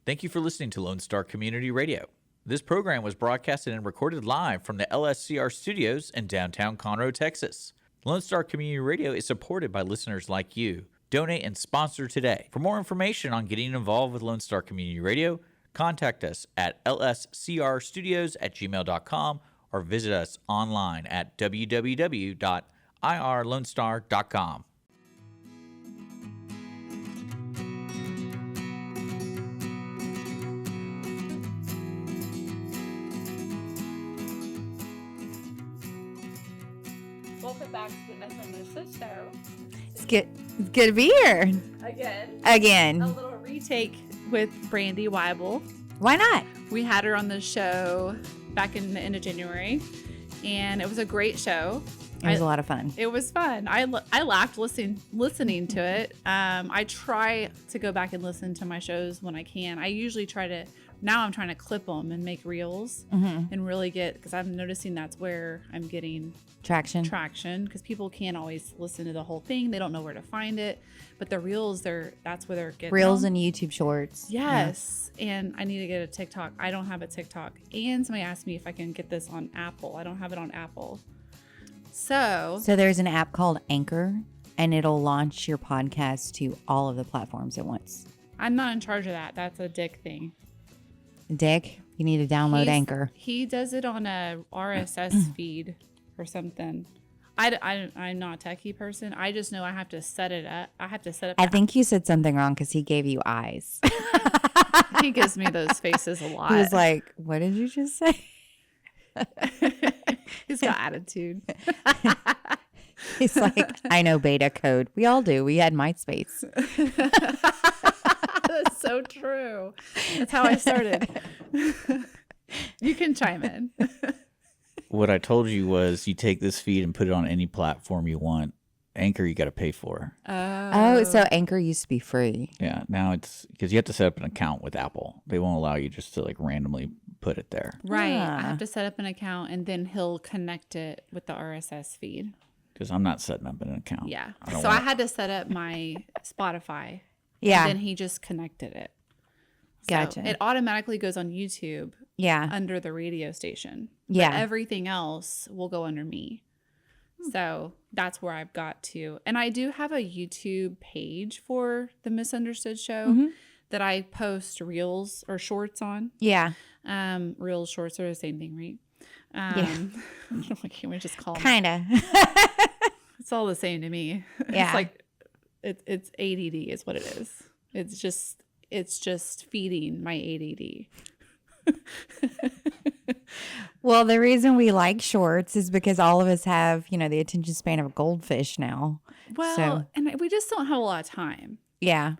Thank you for listening to Lone Star Community Radio. This program was broadcasted and recorded live from the LSCR studios in downtown Conroe, Texas. Lone Star Community Radio is supported by listeners like you. Donate and sponsor today. For more information on getting involved with Lone Star Community Radio, contact us at lscrstudios@gmail.com or visit us online at www.irlonestar.com. Welcome back to the Misunderstood Show. It's good to be here. Again. A little retake with Brandy Wyble. Why not? We had her on the show back in the end of January, and it was a great show. It was a lot of fun. It was fun. I laughed listening to it. I try to go back and listen to my shows when I can. I usually now I'm trying to clip them and make reels and really because I'm noticing that's where I'm getting traction because people can't always listen to the whole thing. They don't know where to find it, but the reels, that's where they're getting reels them. And YouTube shorts. Yes. Yeah. And I need to get a TikTok. I don't have a TikTok. And somebody asked me if I can get this on Apple. I don't have it on Apple. So there's an app called Anchor, and it'll launch your podcast to all of the platforms at once. I'm not in charge of that. That's a Dick thing. Dick, you need to download Anchor. He does it on a RSS feed or something. I'm not a techie person. I just know I have to set it up. I think you said something wrong because he gave you eyes. He gives me those faces a lot. He was like, what did you just say? He's got attitude. He's like, I know beta code. We all do. We had MySpace. That's so true. That's how I started. You can chime in. What I told you was you take this feed and put it on any platform you want. Anchor, you got to pay for. Oh, so Anchor used to be free. Yeah, now it's because you have to set up an account with Apple. They won't allow you just to like randomly put it there. Right. Yeah. I have to set up an account and then he'll connect it with the RSS feed. Because I'm not setting up an account. Yeah. I had to set up my Spotify. Yeah. And then he just connected it. Gotcha. So it automatically goes on YouTube. Yeah. Under the radio station. Yeah. But everything else will go under me. So that's where I've got to. And I do have a YouTube page for The Misunderstood Show that I post reels or shorts on. Yeah. Reels, shorts are the same thing, right? Yeah. Can we just call them? Kind of. It's all the same to me. Yeah. It's like, it's ADD is what it is. It's just feeding my ADD. Well, the reason we like shorts is because all of us have, the attention span of a goldfish now. Well, and we just don't have a lot of time. Yeah.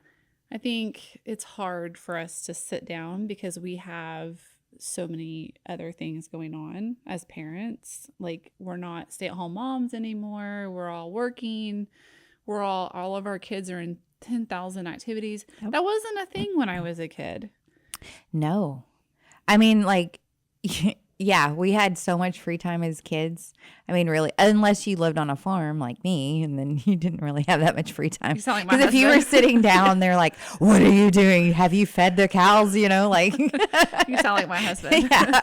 I think it's hard for us to sit down because we have so many other things going on as parents. Like, we're not stay-at-home moms anymore. We're all working. All of our kids are in 10,000 activities. Yep. That wasn't a thing when I was a kid. No. I mean, like, yeah, we had so much free time as kids. I mean, really, unless you lived on a farm like me, and then you didn't really have that much free time. You sound like my husband. If you were sitting down, they're like, what are you doing? Have you fed the cows? Like. You sound like my husband. Yeah.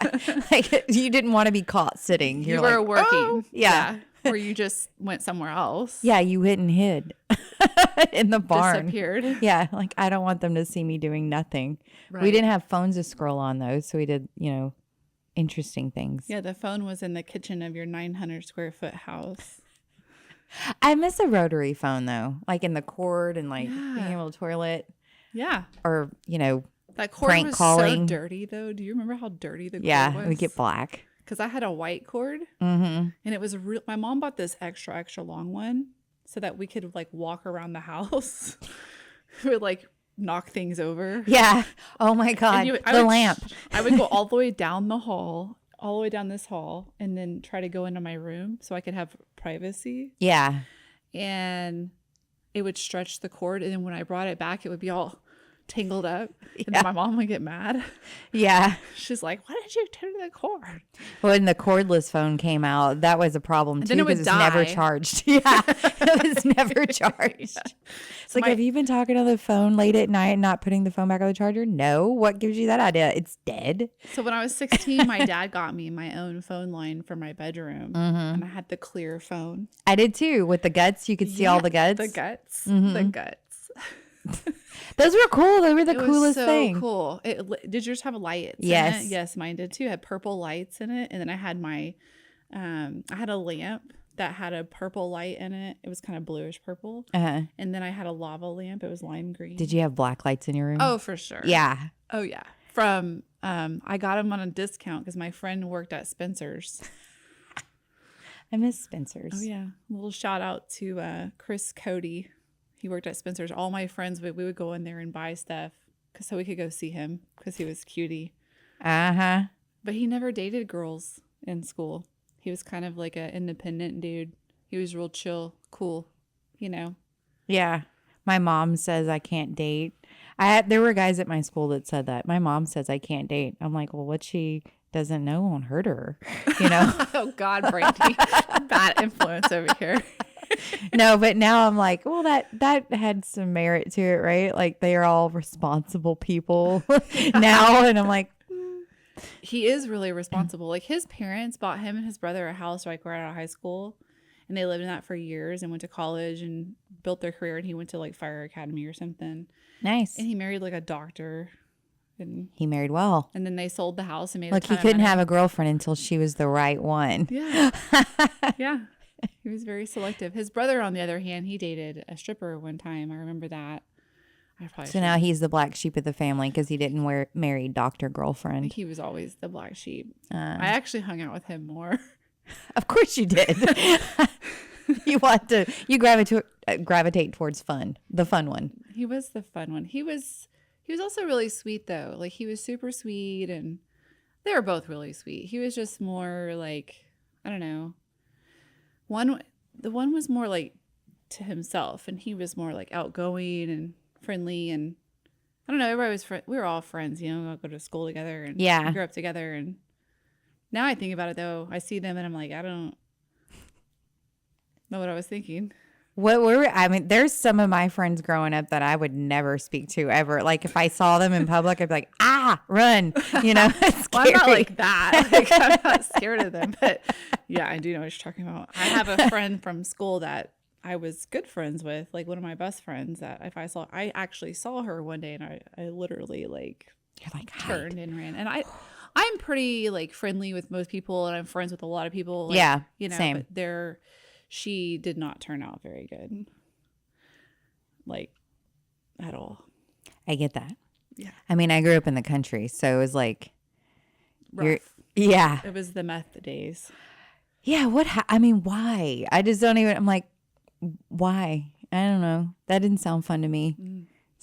Like, you didn't want to be caught sitting. You were like, working. Oh. Yeah. Or you just went somewhere else. Yeah, you went and hid in the barn. Disappeared. Yeah, like, I don't want them to see me doing nothing. Right. We didn't have phones to scroll on, though, so we did, interesting things. Yeah, the phone was in the kitchen of your 900 square foot house. I miss a rotary phone, though, like in the cord and being able to toilet. Yeah. Or, that cord prank was calling. So dirty, though. Do you remember how dirty the cord was? Yeah, it would get black. Because I had a white cord, and it was my mom bought this extra long one so that we could walk around the house. We would knock things over. Yeah. Oh my God. The lamp. I would go all the way down the hall, all the way down this hall, and then try to go into my room so I could have privacy. Yeah. And it would stretch the cord, and then when I brought it back, it would be all tangled up. And then my mom would get mad. Yeah. She's like, why did you turn the cord? When the cordless phone came out, that was a problem too, then it would because it's never die. charged. Yeah. It was never charged. It's like, have you been talking on the phone late at night and not putting the phone back on the charger? No. What gives you that idea? It's dead. So when I was 16, my dad got me my own phone line for my bedroom. And I had the clear phone. I did too. With the guts, you could see all the guts. The guts. The guts. Those were cool. They were the It was coolest so thing. cool. Did yours have lights Yes. in it? Yes, mine did too. It had purple lights in it. And then I had my, I had a lamp that had a purple light in it. It was kind of bluish purple. Uh-huh. And then I had a lava lamp. It was lime green. Did you have black lights in your room? Oh, for sure. Yeah. Oh, yeah. From, I got them on a discount because my friend worked at Spencer's. I miss Spencer's. Oh, yeah. A little shout out to Chris Cody. He worked at Spencer's. All my friends, we would go in there and buy stuff so we could go see him because he was cutie. Uh-huh. But he never dated girls in school. He was kind of like an independent dude. He was real chill, cool, you know. Yeah. My mom says I can't date. There were guys at my school that said that. My mom says I can't date. I'm like, well, what she doesn't know won't hurt her, you know? Oh, God, Brandy. Bad influence over here. No, but now I'm like, well, that had some merit to it, right? Like they are all responsible people now. And I'm like, He is really responsible. Like his parents bought him and his brother a house right out of high school. And they lived in that for years and went to college and built their career. And he went to like fire academy or something. nice. And he married like a doctor. And He married well. then they sold the house and made Look, a he ton couldn't of money. have a girlfriend until she was the right one. Yeah. Yeah. He was very selective. His brother, on the other hand, he dated a stripper one time. I remember that. I probably So now he's the black sheep of the family because he didn't marry doctor girlfriend. he was always the black sheep. I actually hung out with him more. Of course you did. You gravitate towards fun, the fun one. He was the fun one. He was also really sweet though. Like he was super sweet and they were both really sweet. He was just more like, I don't know. The one was more like to himself and he was more like outgoing and friendly and I don't know, everybody was we were all friends, you know, we all go to school together and Yeah. grew up together. And now I think about it though, I see them and I'm like, I don't know what I was thinking. There's some of my friends growing up that I would never speak to ever. Like if I saw them in public, I'd be like, run, you know. It's Well, I'm not scary. like that. Like, I'm not scared of them. But yeah, I do know what you're talking about. I have a friend from school that I was good friends with, like one of my best friends that I actually saw her one day and I literally like You're like, turned and ran. And I'm pretty like friendly with most people and I'm friends with a lot of people. Like, Yeah, you know, same. But she did not turn out very good. Like at all. I get that. Yeah. I mean, I grew up in the country, so it was like, Rough. yeah. It was the meth days. Yeah, why? I just don't even, I'm like, why? I don't know. That didn't sound fun to me.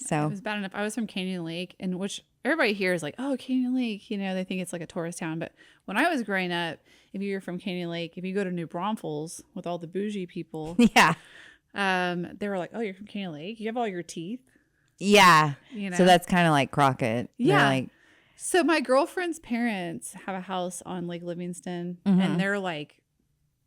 It So, was bad enough. I was from Canyon Lake, and which everybody here is like, oh, Canyon Lake, you know, they think it's like a tourist town. But when I was growing up, if you were from Canyon Lake, if you go to New Braunfels with all the bougie people, yeah. they were like, oh, you're from Canyon Lake? You have all your teeth? Yeah. You know? So that's kind of like Crockett. They're Yeah. like, So my girlfriend's parents have a house on Lake Livingston, and they're like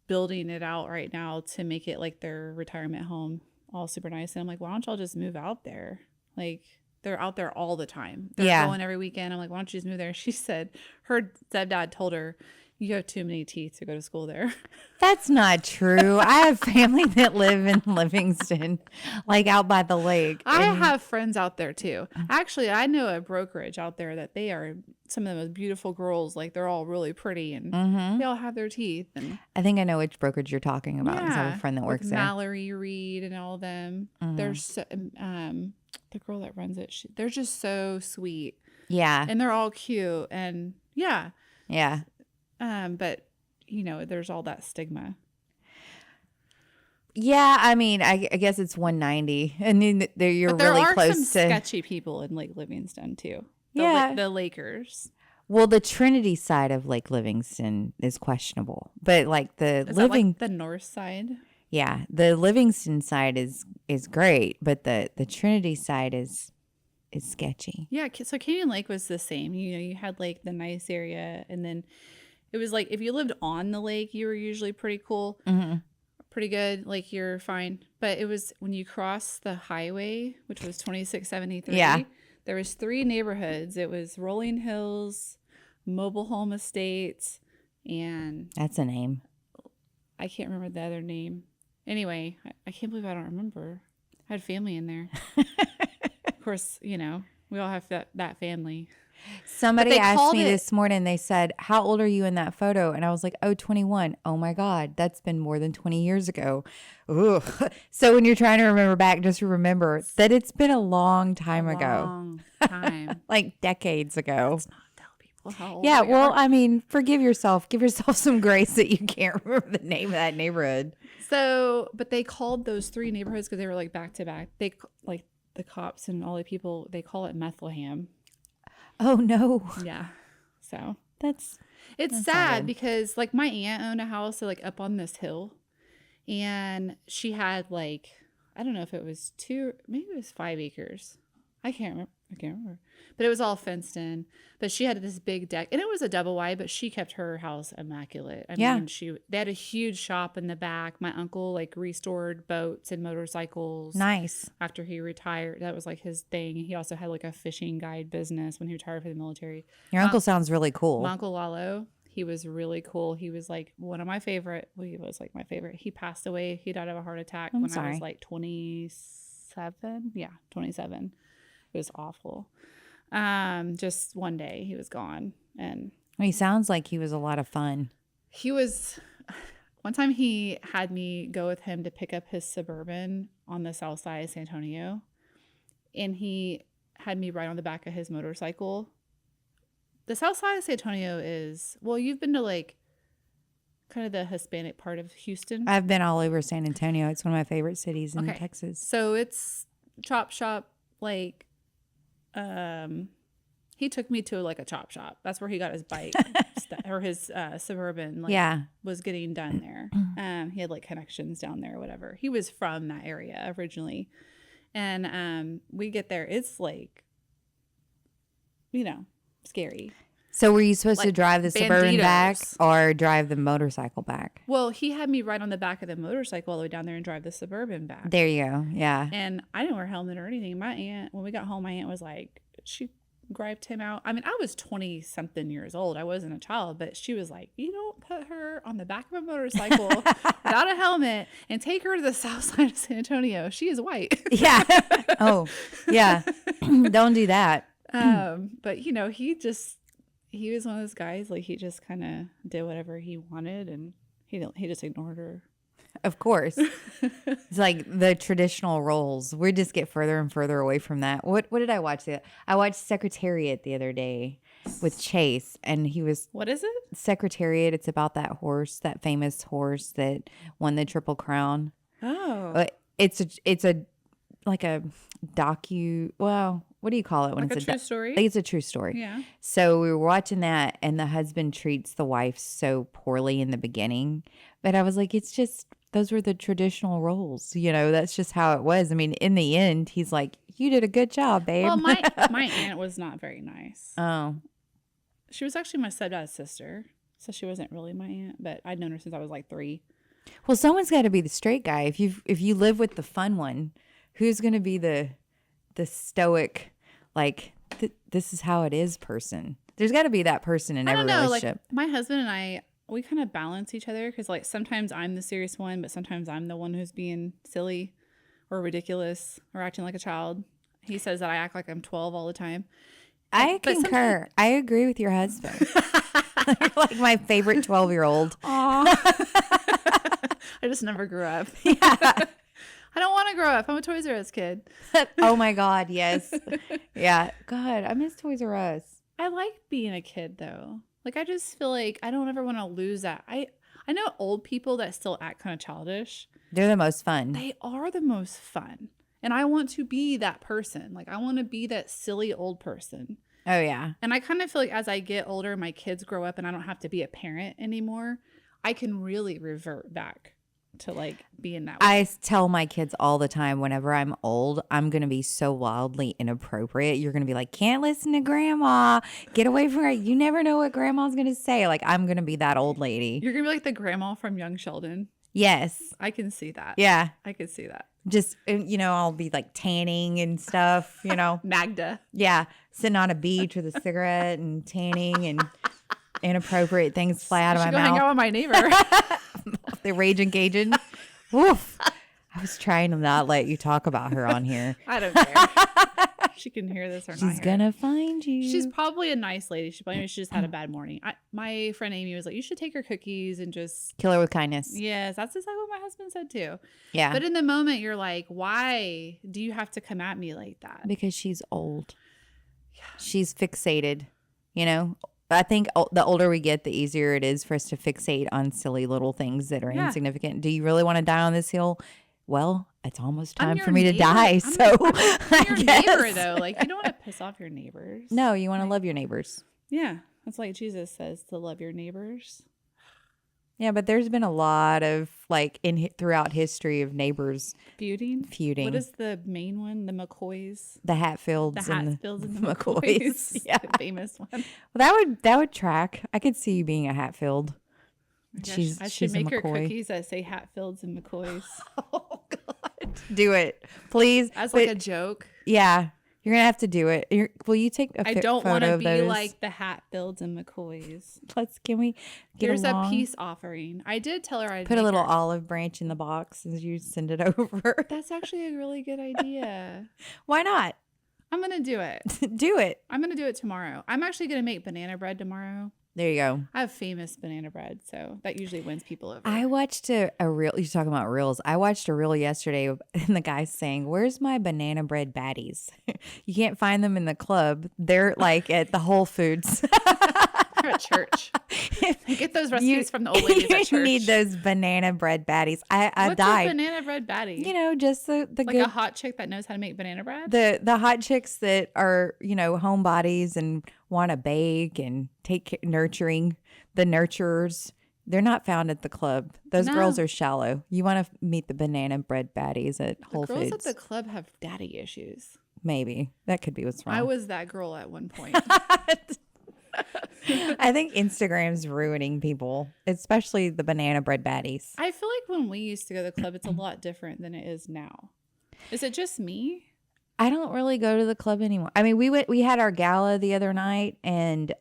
building it out right now to make it like their retirement home, all super nice. And I'm like, why don't y'all just move out there? Like they're out there all the time. They're going every weekend. I'm like, why don't you just move there? She said her stepdad told her, you have too many teeth to go to school there. that's not true. I have family that live in Livingston, like out by the lake. I And- have friends out there too. Actually, I know a brokerage out there that they are some of the most beautiful girls. Like they're all really pretty and they all have their teeth. And I think I know which brokerage you're talking about. 'Cause I have a friend that with works there. Mallory Reed and all them. They're so, the girl that runs it, they're just so sweet Yeah. and they're all cute and yeah. Yeah. But you know, there's all that stigma. Yeah. I mean, I guess it's 190. And then you're But there really are close some to. sketchy people in Lake Livingston too. The Lakers. Well, the Trinity side of Lake Livingston is questionable. But like the Is that like the north side? Yeah, the Livingston side is great, but the Trinity side is sketchy. Yeah, so Canyon Lake was the same. You had like the nice area, and then it was like if you lived on the lake, you were usually pretty cool, pretty good, like you're fine. But it was when you cross the highway, which was 2673. Yeah. There was 3 neighborhoods. It was Rolling Hills, Mobile Home Estates, and That's a name. I can't remember the other name. Anyway, I can't believe I don't remember. I had family in there. Of course, we all have that family. Somebody asked me this morning, they said, how old are you in that photo? And I was like, 21. Oh my God, that's been more than 20 years ago. Ugh. So when you're trying to remember back, just remember that it's been a long time ago. Long time. Like decades ago. Let's not tell people how old Yeah, we well, are. I mean, forgive yourself. Give yourself some grace that you can't remember the name of that neighborhood. So, but they called those 3 neighborhoods because they were like back to back. They like the cops and all the people, they call it Bethlehem. Oh, no. Yeah. So That's it's sad because like my aunt owned a house like up on this hill, and she had like, I don't know if it was 2, maybe it was 5 acres. I can't remember. But it was all fenced in. But she had this big deck, and it was a double wide, but she kept her house immaculate. I mean, they had a huge shop in the back. My uncle like restored boats and motorcycles. nice. After he retired. That was like his thing. He also had like a fishing guide business when he retired from the military. Your uncle sounds really cool. My Uncle Lalo, he was really cool. He was like one of my favorite. Well, he was like my favorite. He passed away. He died of a heart attack I'm when sorry. I was like 27. Yeah, 27. It was awful. Just one day he was gone, and He sounds like he was a lot of fun. he was. One time he had me go with him to pick up his Suburban on the south side of San Antonio, and he had me ride on the back of his motorcycle. The south side of San Antonio is, well, you've been to like kind of the Hispanic part of Houston. I've been all over San Antonio. It's one of my favorite cities in Okay. Texas. So it's chop shop, like, he took me to like a chop shop. That's where he got his bike or his Suburban. Like, Yeah. was getting done there. He had like connections down there or whatever. He was from that area originally, and we get there. It's like, scary. So were you supposed to Like drive the Suburban back banditos. or drive the motorcycle back? Well, he had me ride on the back of the motorcycle all the way down there and drive the Suburban back. There you go. Yeah. And I didn't wear a helmet or anything. My aunt, when we got home, my aunt was like, she griped him out. I mean, I was 20 something years old. I wasn't a child, but she was like, you don't put her on the back of a motorcycle without a helmet and take her to the south side of San Antonio. She is white. Yeah. Oh, yeah. Don't do that. But he was one of those guys, like he just kind of did whatever he wanted, and he just ignored her. Of course. It's like the traditional roles. We just get further and further away from that. What did I watch? I watched Secretariat the other day with Chase, and he was What is it? Secretariat. It's about that horse, that famous horse that won the Triple Crown. Oh, It's a like a well, what do you call it when like it's a true story? I think it's a true story. Yeah. So we were watching that, and the husband treats the wife so poorly in the beginning. But I was like, it's just, those were the traditional roles. That's just how it was. I mean, in the end, he's like, you did a good job, babe. Well, my aunt was not very nice. Oh, She was actually my stepdad's sister, so she wasn't really my aunt, but I'd known her since I was like 3. well, someone's got to be the straight guy. If you live with the fun one, who's going to be the stoic, like, this is how it is person? There's got to be that person in I every don't know, relationship. like my husband and I, we kind of balance each other because like sometimes I'm the serious one, but sometimes I'm the one who's being silly or ridiculous or acting like a child. He says that I act like I'm 12 all the time. I But concur. I agree with your husband. You're like my favorite 12-year-old. Aw. I just never grew up. Yeah. I don't want to grow up. I'm a Toys R Us kid. Oh my God, yes. Yeah. God, I miss Toys R Us. I like being a kid though. Like I just feel like I don't ever want to lose that. I know old people that still act kind of childish. They're the most fun. They are the most fun. And I want to be that person. Like I want to be that silly old person. Oh yeah. And I kind of feel like as I get older, my kids grow up and I don't have to be a parent anymore. I can really revert back to like be in that way. I tell my kids all the time, whenever I'm old, I'm going to be so wildly inappropriate. You're going to be like, can't listen to grandma. Get away from her. You never know what grandma's going to say. Like, I'm going to be that old lady. You're going to be like the grandma from Young Sheldon. Yes. I can see that. Yeah. I can see that. Just, I'll be like tanning and stuff, Magda. Yeah. Sitting on a beach with a cigarette and tanning and inappropriate things fly out of my go mouth. hang out with my neighbor. The Raging Cajun. Woof. I was trying to not let you talk about her on here. I don't care. She can hear this or not. She's going to find you. She's probably a nice lady. She just had a bad morning. My friend Amy was like, you should take her cookies and just kill her with kindness. Yes, that's exactly what my husband said too. Yeah. But in the moment, you're like, why do you have to come at me like that? Because she's old. Yeah. She's fixated, I think the older we get, the easier it is for us to fixate on silly little things that are insignificant. Do you really want to die on this hill? Well, it's almost time for me to die. I'm your neighbor, though. Like, you don't want to piss off your neighbors. No, you want to love your neighbors. Yeah. That's like Jesus says, to love your neighbors. Yeah, but there's been a lot of throughout history of neighbors feuding. What is the main one? The McCoys, the Hatfields, and the McCoys. Yeah, the famous one. Well, that would track. I could see you being a Hatfield. I should make her cookies that say Hatfields and McCoys. Oh God, do it, please. As like a joke. Yeah. You're going to have to do it. Will you take a photo of those? I don't want to be like the Hatfields and McCoys. Can we get Here's along? A peace offering. I did tell her I'd put a little olive branch in the box as you send it over. That's actually a really good idea. Why not? I'm going to do it. Do it. I'm going to do it tomorrow. I'm actually going to make banana bread tomorrow. There you go. I have famous banana bread, so that usually wins people over. I watched a reel. You're talking about reels. I watched a reel yesterday, and the guy's saying, "Where's my banana bread baddies?" You can't find them in the club. They're like at the Whole Foods. Or at church. Get those recipes from the old ladies at church. You need those banana bread baddies. I What's died. a banana bread baddie? Just the like good, a hot chick that knows how to make banana bread. The hot chicks that are homebodies and want to bake and nurturing the nurturers. They're not found at the club. Those girls are shallow. You want to meet the banana bread baddies at Whole Foods. Girls at the club have daddy issues. Maybe that could be what's wrong. I was that girl at one point. I think Instagram's ruining people, especially the banana bread baddies. I feel like when we used to go to the club, it's a lot different than it is now. Is it just me? I don't really go to the club anymore. I mean, we had our gala the other night, and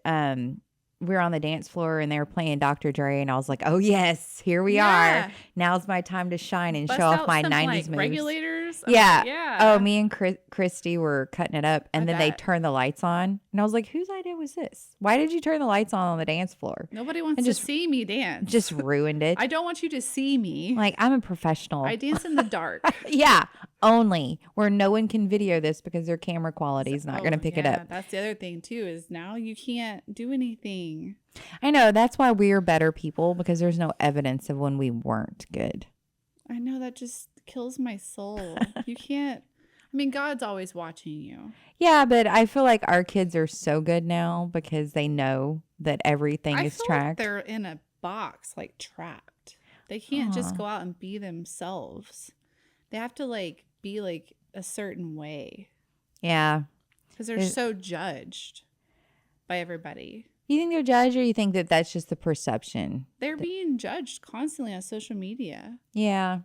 we were on the dance floor, and they were playing Dr. Dre, and I was like, "Oh yes, here we are. Now's my time to shine and Bust show off my some, 90s moves." Regulators. Yeah. Oh, me and Christy were cutting it up, and then they turned the lights on, and I was like, "Whose idea was this? Why did you turn the lights on the dance floor?" Nobody wants to see me dance. Just ruined it. I don't want you to see me. Like, I'm a professional. I dance in the dark. Yeah, only where no one can video this because their camera quality is not going to pick it up. That's the other thing too, is now you can't do anything. I know. That's why we're better people, because there's no evidence of when we weren't good. I know, that just kills my soul. You can't. I mean, God's always watching you. Yeah, but I feel like our kids are so good now because they know that everything is tracked. Like they're in a box, like trapped. They can't just go out and be themselves. They have to be like a certain way. Yeah. Because they're so judged by everybody. You think they're judged, or you think that that's just the perception? They're being judged constantly on social media. Yeah.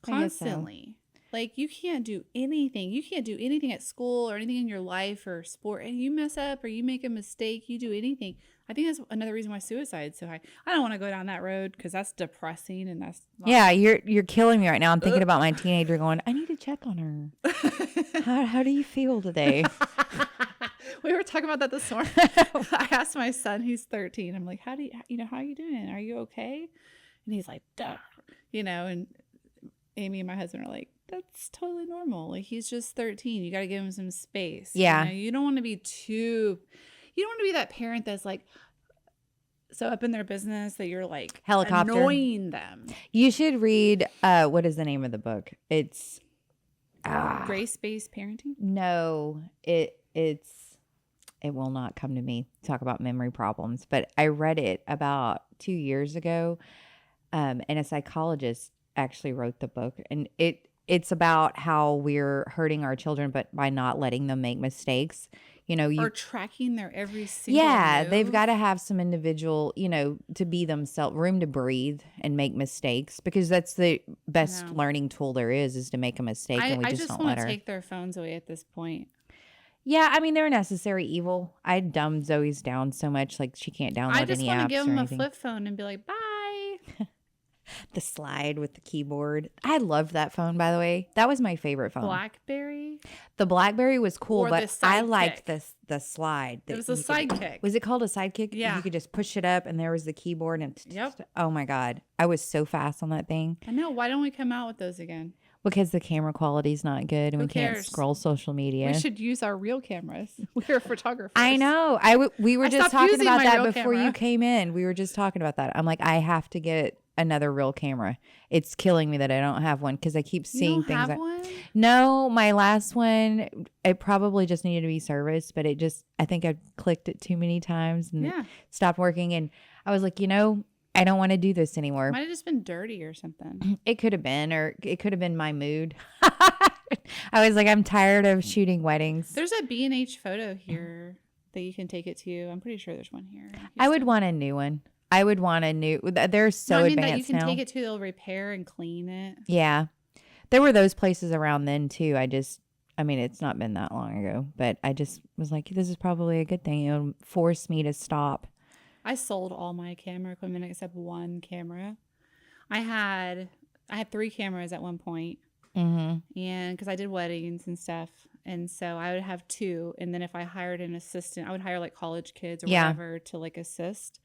Constantly. Like, you can't do anything. You can't do anything at school or anything in your life or sport. And you mess up or you make a mistake, you do anything. I think that's another reason why suicide is so high. I don't want to go down that road because that's depressing, and that's not... Yeah, you're killing me right now. I'm thinking about my teenager going, I need to check on her. How do you feel today? We were talking about that this morning. I asked my son, he's 13. I'm like, how are you doing? Are you okay? And he's like, duh. And Amy and my husband are like, that's totally normal. Like, he's just 13. You got to give him some space. Yeah. You don't want to be that parent that's like so up in their business that you're like helicopter annoying them. You should read, what is the name of the book? It's Grace-Based Parenting? No, it will not come to me. Talk about memory problems. But I read it about 2 years ago. And a psychologist actually wrote the book, and it's about how we're hurting our children, but by not letting them make mistakes. Or tracking their every single move. They've got to have some individual, to be themselves, room to breathe and make mistakes, because that's the best learning tool there is to make a mistake, and we just don't let her. I just want to take their phones away at this point. Yeah, I mean, they're a necessary evil. I dumbed Zoe's down so much, like she can't download any apps or anything. I just want to give them a flip phone and be like, bye. The slide with the keyboard. I loved that phone, by the way. That was my favorite phone. BlackBerry? The BlackBerry was cool, but I liked the slide. It was a sidekick. Was it called a sidekick? Yeah. You could just push it up and there was the keyboard. And yep. Oh my God. I was so fast on that thing. I know. Why don't we come out with those again? Because the camera quality is not good and we can't scroll social media. We should use our real cameras. We're photographers. I know. We were just talking about that before you came in. We were just talking about that. I'm like, I have to get another real camera. It's killing me that I don't have one because I keep seeing things. You don't have one? No, my last one, it probably just needed to be serviced, but I think I clicked it too many times and it stopped working. And I was like, I don't want to do this anymore. Might have just been dirty or something. It could have been, or it could have been my mood. I was like, I'm tired of shooting weddings. There's a B&H photo here that you can take it to. I'm pretty sure there's one here. I would want a new one. I would want a new. They're so advanced now. That you can take it to. They'll repair and clean it. Yeah, there were those places around then too. I mean, it's not been that long ago, but I just was like, this is probably a good thing. It'll force me to stop. I sold all my camera equipment except one camera. I had 3 cameras at one point, and because I did weddings and stuff, and so I would have 2, and then if I hired an assistant, I would hire like college kids or whatever to like assist.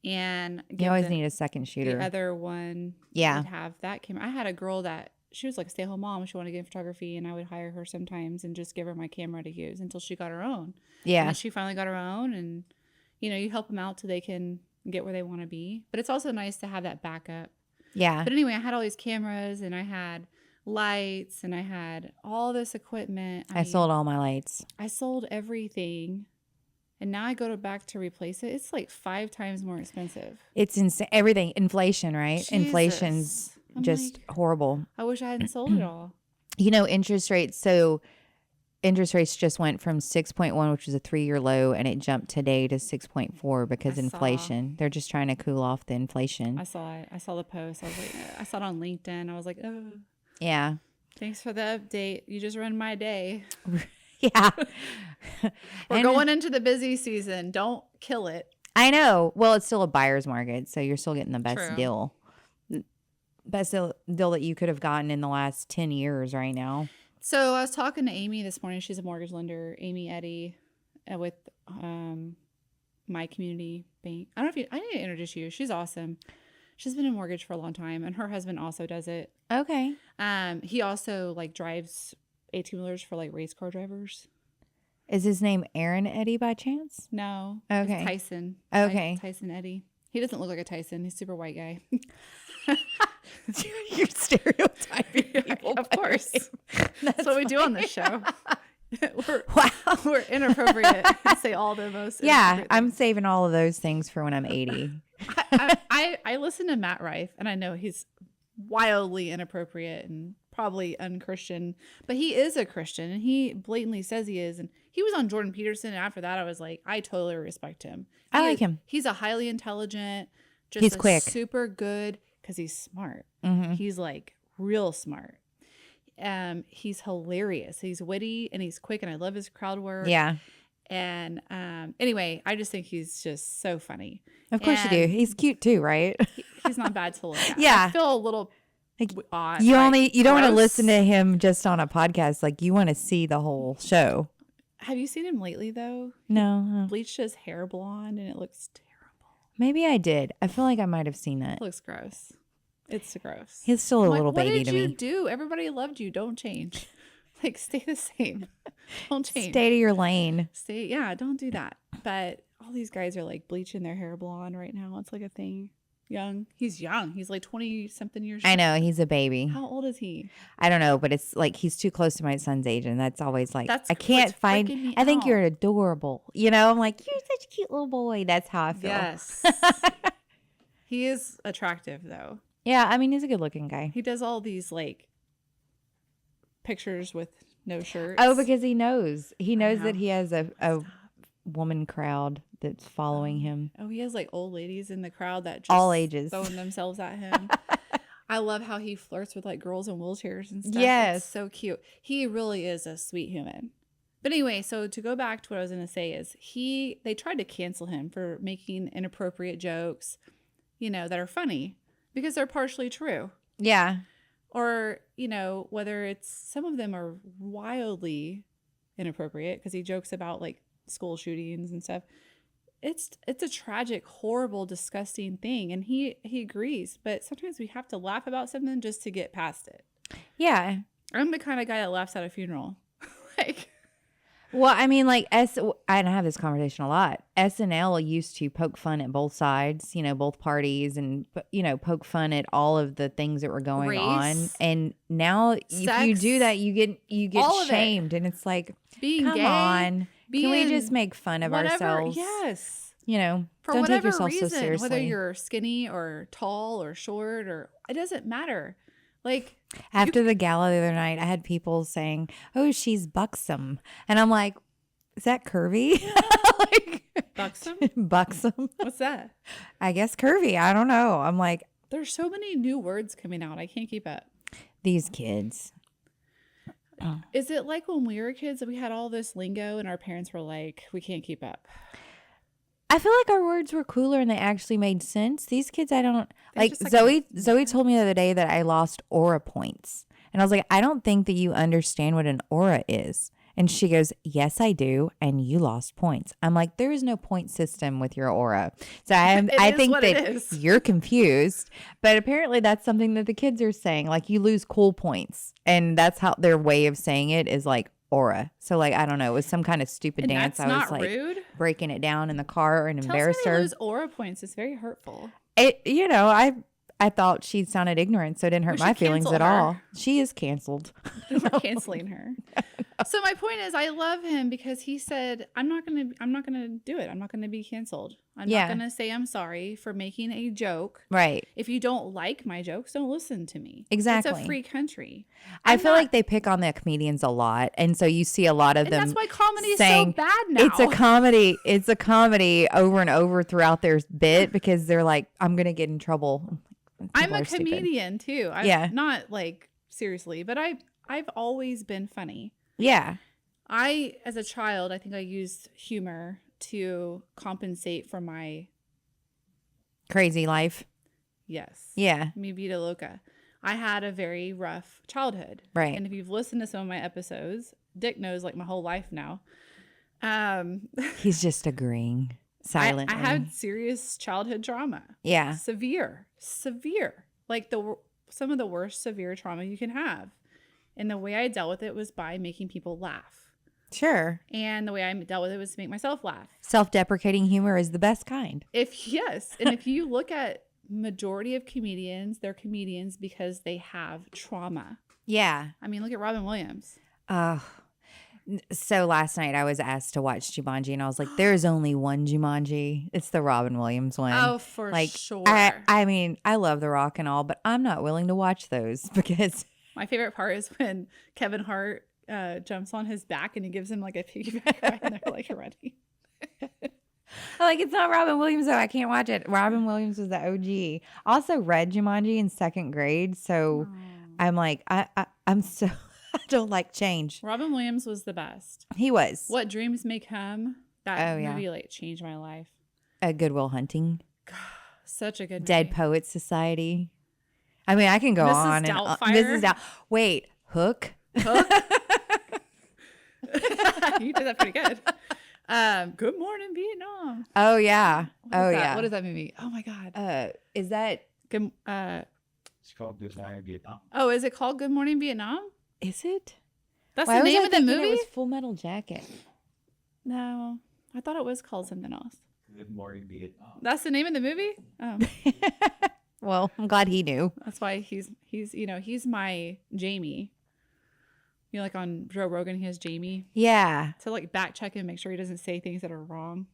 And you always need a second shooter. The other one would have that camera. I had a girl that she was like a stay-at-home mom. She wanted to get in photography, and I would hire her sometimes and just give her my camera to use until she got her own. Yeah. And she finally got her own, and you help them out till they can get where they want to be. But it's also nice to have that backup. Yeah. But anyway, I had all these cameras, and I had lights, and I had all this equipment. I sold all my lights. I sold everything. And now I go back to replace it. It's like 5 times more expensive. It's insane. Everything. Inflation, right? Jesus. Inflation's just horrible. I wish I hadn't sold it all. Interest rates. So interest rates just went from 6.1, which was a 3-year low, and it jumped today to 6.4 because inflation. They're just trying to cool off the inflation. I saw it. I saw the post. I was like, I saw it on LinkedIn. I was like, oh. Yeah. Thanks for the update. You just ruined my day. Yeah. We're going into the busy season. Don't kill it. I know. Well, it's still a buyer's market, so you're still getting the best deal. Best deal that you could have gotten in the last 10 years right now. So I was talking to Amy this morning. She's a mortgage lender, Amy Eddy, with my community bank. I need to introduce you. She's awesome. She's been in mortgage for a long time, and her husband also does it. Okay. He also drives 18-wheelers for race car drivers. Is his name Aaron Eddy by chance? No. Okay. It's Tyson. Okay. Tyson Eddy. He doesn't look like a Tyson. He's a super white guy. You're stereotyping people. Of course. That's what we do on this show. We're inappropriate. Say all the most. Yeah, I'm saving all of those things for when I'm 80. I listen to Matt Rife, and I know he's wildly inappropriate and probably unchristian, but he is a Christian, and he blatantly says he is. And he was on Jordan Peterson, and after that I was like, I totally respect him. I like him. He's a highly intelligent, he's quick, super good, because he's smart. He's real smart. He's hilarious. He's witty and he's quick, and I love his crowd work. Yeah. And anyway, I just think he's just so funny. Of course you do. He's cute too, right? He's not bad to look at. Yeah. I feel a little odd. You don't want to listen to him just on a podcast. You want to see the whole show. Have you seen him lately though? No. He bleached his hair blonde, and it looks terrible. Maybe I did. I feel like I might have seen that. It looks gross. It's gross. He's still a little baby to me. What did you do? Everybody loved you. Don't change. Stay the same. Don't change. Stay to your lane. Don't do that. But all these guys are bleaching their hair blonde right now. It's a thing. Young. He's young. He's 20-something years old. I know. He's a baby. How old is he? I don't know, but it's he's too close to my son's age, and that's always I can't what's find. freaking me I think out. you're adorable. I'm like, you're such a cute little boy. That's how I feel. Yes. He is attractive though. Yeah, I mean, he's a good looking guy. He does all these like pictures with no shirts. Oh, because he knows. He knows know. that he has a woman crowd that's following him. Oh, he has like old ladies in the crowd that just All ages. throwing themselves at him. I love how he flirts with like girls in wheelchairs and stuff. Yes. It's so cute. He really is a sweet human. But anyway, so to go back to what I was going to say is they tried to cancel him for making inappropriate jokes, that are funny because they're partially true. Yeah. Or, whether it's some of them are wildly inappropriate because he jokes about like school shootings and stuff. It's a tragic, horrible, disgusting thing. And he agrees. But sometimes we have to laugh about something just to get past it. Yeah. I'm the kind of guy that laughs at a funeral. Well, I mean, like I have this conversation a lot. SNL used to poke fun at both sides, both parties, and poke fun at all of the things that were going on. And now, if you do that, you get shamed, and it's like, being come gay, on, can we just make fun of ourselves? Yes, for don't take whatever yourself reason, so seriously. whether you're skinny or tall or short, or it doesn't matter. Like after the gala the other night, I had people saying, "Oh, she's buxom," and I'm like, "Is that curvy?" Like, buxom? Buxom? What's that? I guess curvy. I don't know. I'm like, there's so many new words coming out. I can't keep up. These kids. Is it like when we were kids that we had all this lingo and our parents were like, we can't keep up? I feel like our words were cooler and they actually made sense. These kids, I don't like. just, Zoe told me the other day that I lost aura points, and I was like, I don't think that you understand what an aura is. And she goes, yes, I do, and you lost points. I'm like, there is no point system with your aura. So I think that you're confused, but apparently that's something that the kids are saying. Like, you lose cool points, and that's how their way of saying it is like aura. So like, I don't know, it was some kind of stupid dance. That's I was not like rude. Breaking it down in the car and embarrassed her. Lose aura points. It's very hurtful. I thought she sounded ignorant, so it didn't hurt my feelings at all. She is canceled. We're canceling her. So my point is, I love him because he said, I'm not gonna do it. I'm not gonna be canceled. I'm not gonna say I'm sorry for making a joke. Right. If you don't like my jokes, don't listen to me. Exactly. It's a free country. I feel like they pick on the comedians a lot, and so you see a lot of them. That's why comedy is saying, so bad now. It's a comedy over and over throughout their bit because they're like, I'm gonna get in trouble. I'm a comedian too. Not like seriously, but I've always been funny. Yeah. As a child, I think I used humor to compensate for my crazy life. Yes. Yeah. Mi vida loca. I had a very rough childhood. Right. And if you've listened to some of my episodes, Dick knows like my whole life now. He's just agreeing silently. I had serious childhood trauma. Yeah. Severe. Like some of the worst severe trauma you can have. And the way I dealt with it was by making people laugh. Sure. And the way I dealt with it was to make myself laugh. Self-deprecating humor is the best kind. And if you look at majority of comedians, they're comedians because they have trauma. Yeah. I mean, look at Robin Williams. So last night I was asked to watch Jumanji, and I was like, there's only one Jumanji. It's the Robin Williams one. Oh, for sure. I mean, I love The Rock and all, but I'm not willing to watch those because... My favorite part is when Kevin Hart jumps on his back and he gives him like a piggyback ride and they're like ready. Like, it's not Robin Williams, though. I can't watch it. Robin Williams was the OG. Also read Jumanji in second grade, so I'm like, I'm so... I don't like change. Robin Williams was the best. He was. What Dreams May Come. That movie like changed my life. Good Will Hunting. God, such a good movie. Dead Poets Society. I mean, I can go on and on. Mrs. Doubtfire. Wait, Hook. You did that pretty good. Good Morning Vietnam. Oh yeah. Yeah. What is that movie? Oh my God. Is that good? It's called Good Morning Vietnam. Oh, is it called Good Morning Vietnam? Is it? That's the name of the movie? It was Full Metal Jacket. No, I thought it was called something else. Good Morning Vietnam. That's the name of the movie? Oh. Well, I'm glad he knew. That's why he's my Jamie. You know, like on Joe Rogan, he has Jamie. Yeah. To like back check and make sure he doesn't say things that are wrong.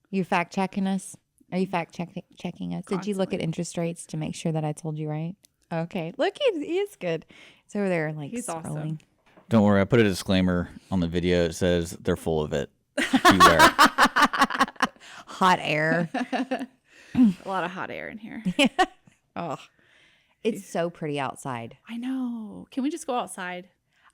You fact checking us? Are you fact checking us? Did you look at Constantly. interest rates to make sure that I told you right? Okay. Look, he is good. It's over there, like He's scrolling. awesome. Don't worry, I put a disclaimer on the video. It says they're full of it. Beware. Hot air. A lot of hot air in here. Oh, it's so pretty outside. I know. Can we just go outside?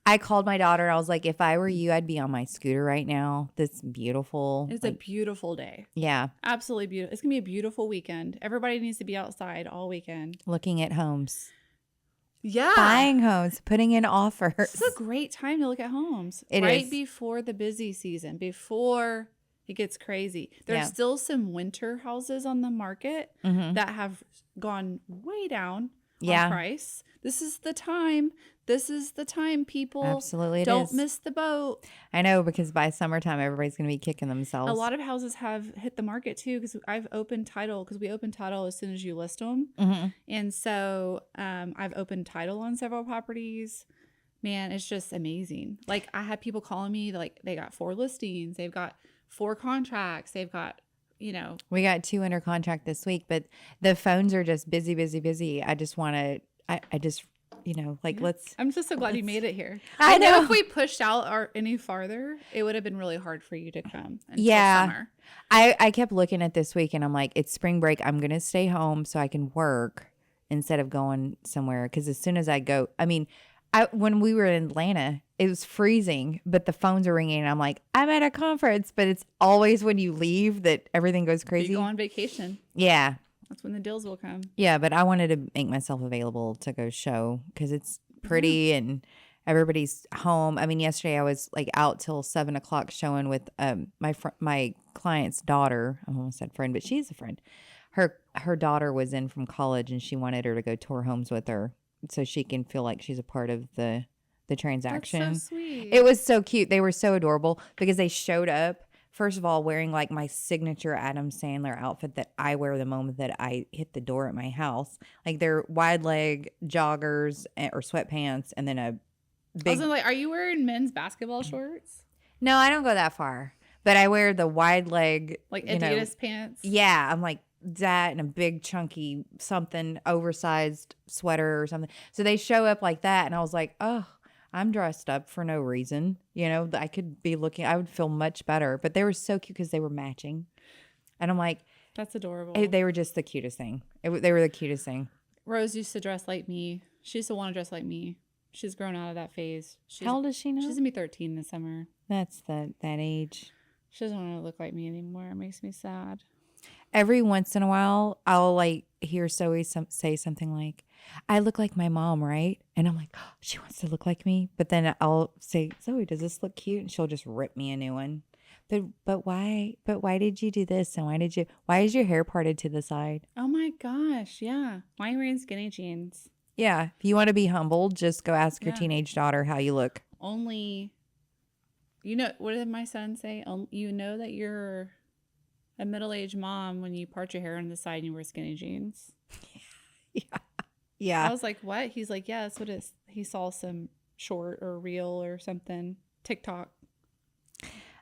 I called my daughter. I was like, if I were you, I'd be on my scooter right now. This beautiful. It's a beautiful day. Yeah. Absolutely beautiful. It's going to be a beautiful weekend. Everybody needs to be outside all weekend. Looking at homes. Yeah. Buying homes. Putting in offers. It's a great time to look at homes. It right is. before the busy season, before it gets crazy. There's still some winter houses on the market that have gone way down on price. This is the time. This is the time, people. Absolutely, don't miss the boat. I know, because by summertime, everybody's going to be kicking themselves. A lot of houses have hit the market too, because I've opened title, because we open title as soon as you list them. And so I've opened title on several properties. Man, it's just amazing. Like, I had people calling me, like, they got 4 listings, they've got 4 contracts, they've got, you know. We got 2 under contract this week, but the phones are just busy. I just want to, I just, you know, like, let's. I'm just so glad you made it here. I know. If we pushed out any farther, it would have been really hard for you to come until summer. I kept looking at this week and I'm like, it's spring break. I'm going to stay home so I can work instead of going somewhere. Because as soon as I go, I mean, when we were in Atlanta, it was freezing, but the phones are ringing. And I'm like, I'm at a conference, but it's always when you leave that everything goes crazy. You go on vacation. Yeah. That's when the deals will come. Yeah, but I wanted to make myself available to go show because it's pretty and everybody's home. I mean, yesterday I was like out till 7:00 showing with my client's daughter. I almost said friend, but she's a friend. Her daughter was in from college and she wanted her to go tour homes with her so she can feel like she's a part of the transaction. That's so sweet. It was so cute. They were so adorable because they showed up. First of all, wearing like my signature Adam Sandler outfit that I wear the moment that I hit the door at my house. Like they're wide leg joggers or sweatpants and then a big. I was like, are you wearing men's basketball shorts? No, I don't go that far. But I wear the wide leg. Like Adidas pants? Yeah, I'm like that and a big chunky something oversized sweater or something. So they show up like that and I was like, oh. I'm dressed up for no reason. You know, I could be looking, I would feel much better. But they were so cute because they were matching. And I'm like, that's adorable. They were just the cutest thing. They were the cutest thing. Rose used to dress like me. She used to want to dress like me. She's grown out of that phase. How old is she now? She's going to be 13 this summer. That's that age. She doesn't want to look like me anymore. It makes me sad. Every once in a while, I'll like hear Zoe say something like, I look like my mom, right? And I'm like, oh, she wants to look like me. But then I'll say, Zoe, does this look cute? And she'll just rip me a new one. But why? But why did you do this? And why is your hair parted to the side? Oh my gosh. Yeah. Why are you wearing skinny jeans? Yeah. If you want to be humbled, just go ask your teenage daughter how you look. Only, you know, what did my son say? You know that you're a middle-aged mom when you part your hair on the side and you wear skinny jeans. Yeah. I was like, what? He's like, yeah, that's what it is. He saw some short or reel or something. TikTok.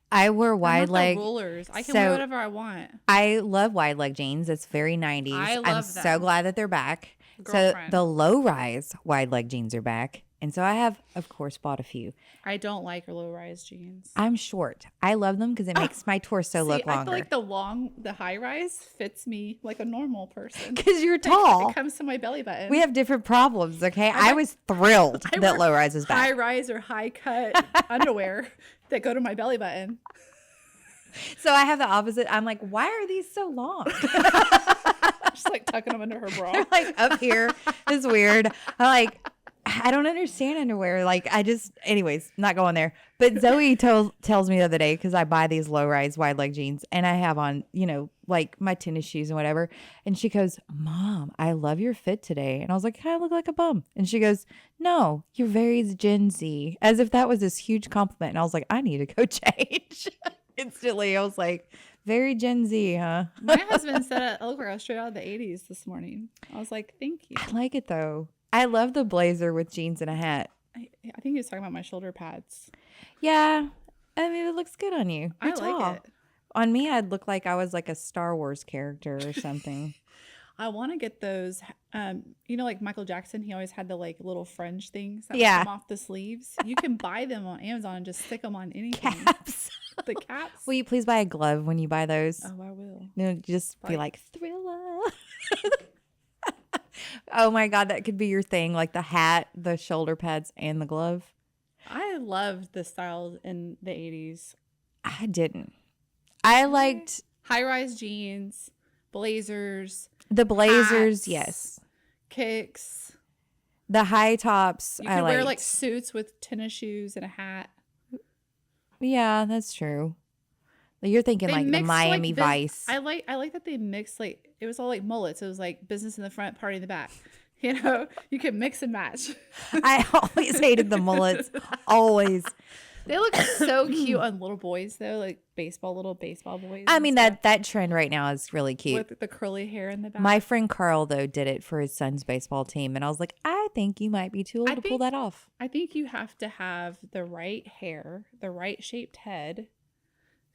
I wear wide leg rollers. I can wear whatever I want. I love wide leg jeans. It's very 90s. I love I'm them. so glad that they're back. Girlfriend. So the low rise wide leg jeans are back. And so I have, of course, bought a few. I don't like low rise jeans. I'm short. I love them because it makes my torso look longer. I feel like the high rise fits me like a normal person. Because you're tall. It comes to my belly button. We have different problems, okay? I was thrilled that low rise was back. High rise or high cut underwear that go to my belly button. So I have the opposite. I'm like, why are these so long? Just like tucking them under her bra. They're like up here. It's weird. I'm like, I don't understand underwear. Like, anyways, not going there. But Zoe tells me the other day, because I buy these low rise wide leg jeans and I have on, you know, like my tennis shoes and whatever. And she goes, Mom, I love your fit today. And I was like, I look like a bum. And she goes, no, you're very Gen Z. As if that was this huge compliment. And I was like, I need to go change. Instantly, I was like, very Gen Z, huh? My husband said, I look like I was straight out of the 80s this morning. I was like, thank you. I like it though. I love the blazer with jeans and a hat. I think he was talking about my shoulder pads. Yeah. I mean, it looks good on you. You're I tall. like it. On me, I'd look like I was like a Star Wars character or something. I want to get those. Like Michael Jackson, he always had the like little fringe things that would Yeah. come off the sleeves. You can buy them on Amazon and just stick them on anything. Caps. The caps. Will you please buy a glove when you buy those? Oh, I will. Just be like Thriller. Oh my God, that could be your thing. Like the hat, the shoulder pads, and the glove. I loved the styles in the 80s. I didn't. I liked High-rise jeans, blazers, the blazers. hats, Yes. kicks. The high tops. You I could wear liked. like suits with tennis shoes and a hat. Yeah, that's true. You're thinking like the mixed, Miami like, Vice. I like that they mixed like it was all like mullets. It was like business in the front, party in the back. You could mix and match. I always hated the mullets. Always. They look so cute on little boys though, like little baseball boys. I and mean, stuff, that trend right now is really cute. with the curly hair in the back. My friend Carl, though, did it for his son's baseball team. And I was like, I think you might be too old to pull that off. I think you have to have the right hair, the right shaped head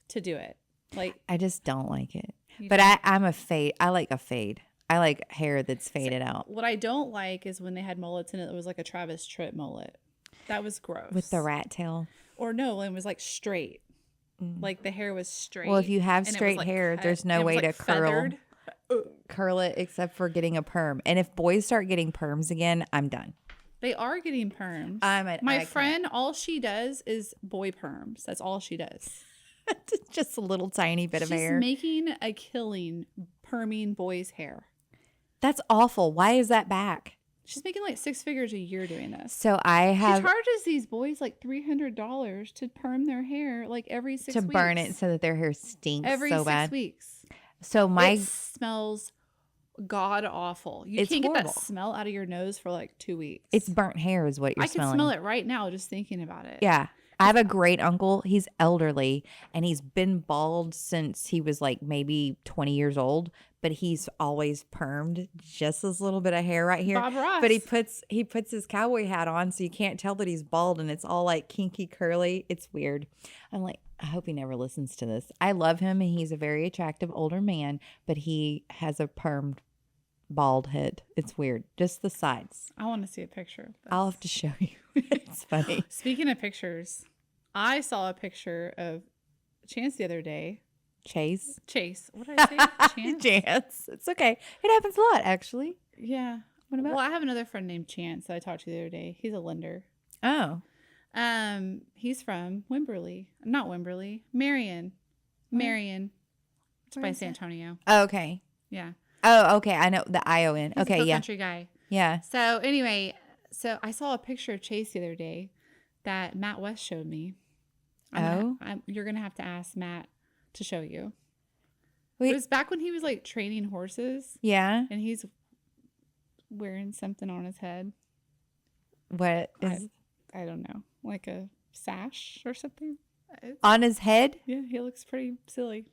to do it. Like I just don't like it. you But don't- I'm a fade. I like a fade. I like hair that's faded out. what I don't like is when they had mullets and it was like a Travis Tritt mullet. That was gross. With the rat tail. Or no, it was like straight. Like the hair was straight. Well, if you have and it was, straight like, hair, cut, there's no and it was, way like, to curl. feathered. Curl it except for getting a perm. And if boys start getting perms again, I'm done. They are getting perms. I My can't. friend, all she does is boy perms. That's all she does. Just a little tiny bit of She's hair. making a killing perming boys' hair. That's awful. Why is that back? She's making like 6 figures a year doing this. So I She have charges these boys like $300 to perm their hair like every 6 to weeks. burn it so that their hair stinks every so 6 bad. weeks. So my It smells god awful. You It's can't get horrible. that smell out of your nose for like 2 weeks. it's burnt hair is what you're I can smelling. smell it right now just thinking about it. Yeah. I have a great uncle. He's elderly and he's been bald since he was like maybe 20 years old, but he's always permed just this little bit of hair right here. Bob Ross. But he puts his cowboy hat on so you can't tell that he's bald and it's all like kinky curly. It's weird. I'm like, I hope he never listens to this. I love him and he's a very attractive older man, but he has a permed bald head. It's weird. Just the sides. I want to see a picture of this. I'll have to show you. It's funny. Speaking of pictures, I saw a picture of Chance the other day. Chase. What did I say? Chance? Chance. It's okay. It happens a lot, actually. Yeah. What about? Well, I have another friend named Chance that I talked to the other day. He's a lender. Oh. He's from Wimberley. Not Wimberley. Marion. Marion. It's Where by is San it? Antonio. Oh, okay. Yeah. Oh, okay. I know the ION. He's Okay, a yeah. country guy. Yeah. So anyway, I saw a picture of Chase the other day that Matt West showed me. You're gonna have to ask Matt to show you. It Wait. was back when he was like training horses, Yeah. and he's wearing something on his head. What is I don't know, like a sash or something. on his head? Yeah, he looks pretty silly.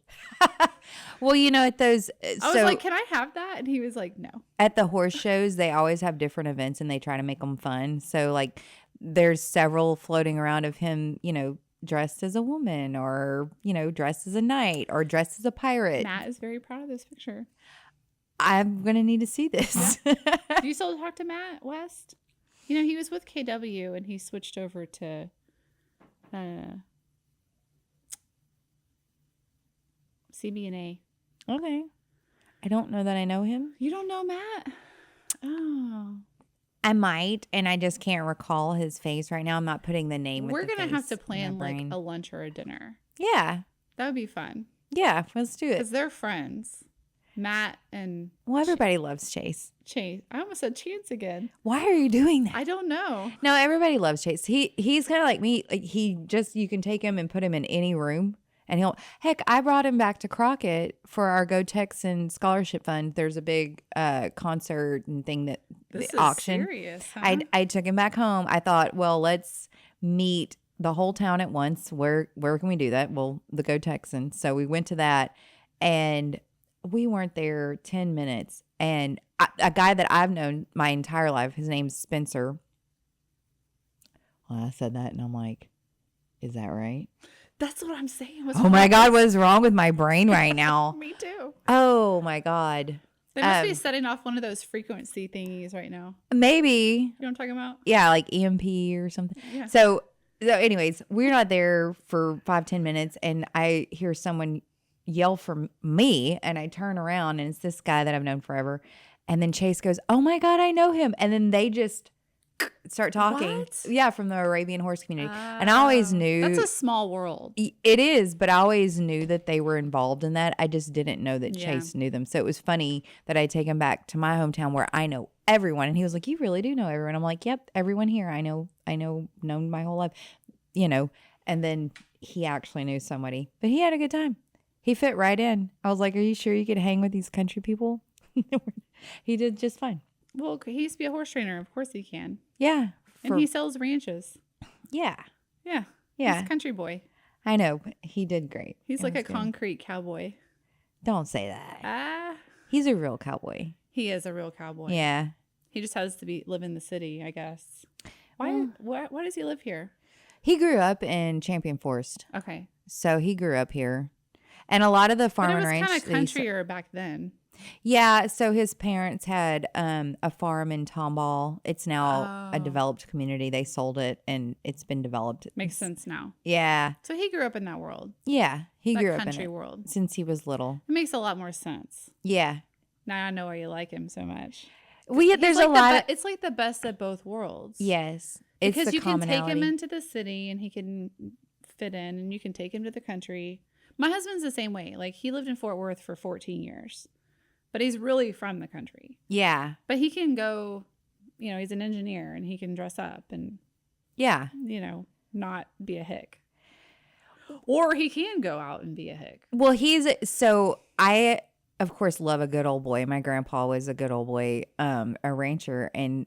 Well, you know, at those I was like, "Can I have that?" And he was like, "No." at the horse shows, they always have different events and they try to make them fun. So like there's several floating around of him, you know, dressed as a woman or, you know, dressed as a knight or dressed as a pirate. Matt is very proud of this picture. I'm going to need to see this. Do you still talk to Matt West? You know, he was with KW and he switched over to CB&A. Okay. I don't know that I know him. You don't know Matt? Oh. I might, and I just can't recall his face right now. I'm not putting the name with We're the going to have face to in my plan like brain. a lunch or a dinner. Yeah. That would be fun. Yeah, let's do it. Because they're friends. Matt and Well, everybody loves Chase. Chase. I almost said Chance again. Why are you doing that? I don't know. No, everybody loves Chase. He's kind of like me. Like you can take him and put him in any room and heck, I brought him back to Crockett for our Go Texan Scholarship Fund. There's a big concert and thing that This the is auction. serious, huh? I took him back home. I thought, well, let's meet the whole town at once. Where can we do that? Well, the Go Texan. So we went to that and we weren't there 10 minutes. And a guy that I've known my entire life, his name's Spencer. Well, I said that and I'm like, is that right? That's what I'm saying. What's Oh wrong my with God, this? what's wrong with my brain right now? Me too. Oh my God. They must be setting off one of those frequency thingies right now. Maybe. You know what I'm talking about? Yeah, like EMP or something. Yeah. So anyways, we're not there for 5-10 minutes and I hear someone yell for me and I turn around and it's this guy that I've known forever. And then Chase goes, "Oh my God, I know him." And then they just start talking. What? Yeah, from the Arabian horse community. And I always knew. That's a small world. It is, but I always knew that they were involved in that. I just didn't know that Yeah. Chase knew them. So it was funny that I take him back to my hometown where I know everyone. And he was like, "You really do know everyone." I'm like, "Yep, everyone here. Known my whole life." And then he actually knew somebody. But he had a good time. He fit right in. I was like, "Are you sure you could hang with these country people?" He did just fine. Well, he used to be a horse trainer. Of course he can. Yeah. And he sells ranches. Yeah. Yeah. Yeah. He's a country boy. I know. But he did great. He's It like a was good. concrete cowboy. Don't say that. Ah. He's a real cowboy. He is a real cowboy. Yeah. He just has to live in the city, I guess. Why does he live here? He grew up in Champion Forest. Okay. So he grew up here. And a lot of the farm But it and was ranch. kind of that he s- countryer back then. Yeah. So his parents had a farm in Tomball. It's now a Oh. developed community. They sold it and it's been developed. Makes sense now. Yeah. So he grew up in that world. Yeah. He That grew up in country it world. since he was little. It makes a lot more sense. Yeah. Now I know why you like him so much. There's He's a like lot of. it's like the best of both worlds. Yes. It's Because the you can take him commonality. into the city and he can fit in, and you can take him to the country. My husband's the same way. Like, he lived in Fort Worth for 14 years, but he's really from the country. Yeah. But he can go, he's an engineer and he can dress up and, Yeah. not be a hick. Or he can go out and be a hick. Well, I, of course, love a good old boy. My grandpa was a good old boy, a rancher, and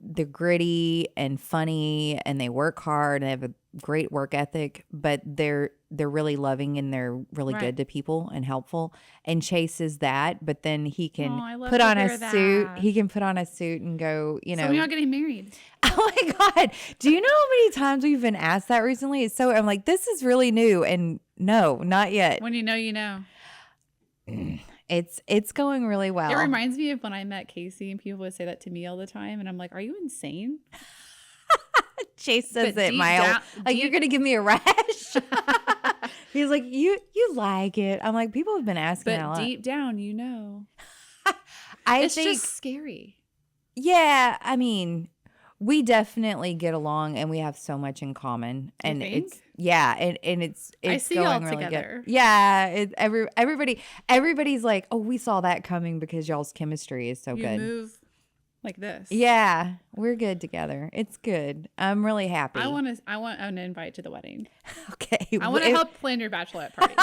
they're gritty and funny, and they work hard and they have a great work ethic, but they're really loving and they're really Right. good to people and helpful. And Chase is that, but then he can Oh, I love put to on a hear suit. that. He can put on a suit and go, So we're not getting married. Oh my God. Do you know how many times we've been asked that recently? I'm like, this is really new. And no, not yet. When you know, you know. It's going really well. It reminds me of when I met Casey and people would say that to me all the time. And I'm like, are you insane? Chase says But it, deep Miles. down- Like, you're deep- going to give me a rash? He's like, you like it. I'm like, people have been asking that a But lot. deep down, I it's think, just scary. yeah, I mean, we definitely get along and we have so much in common. And think? it's I see going y'all really together. good. Yeah, everybody's like, "Oh, we saw that coming because y'all's chemistry is so You good." move like this. Yeah, we're good together. It's good. I'm really happy. I want an invite to the wedding. Okay. I want to help plan your bachelorette party.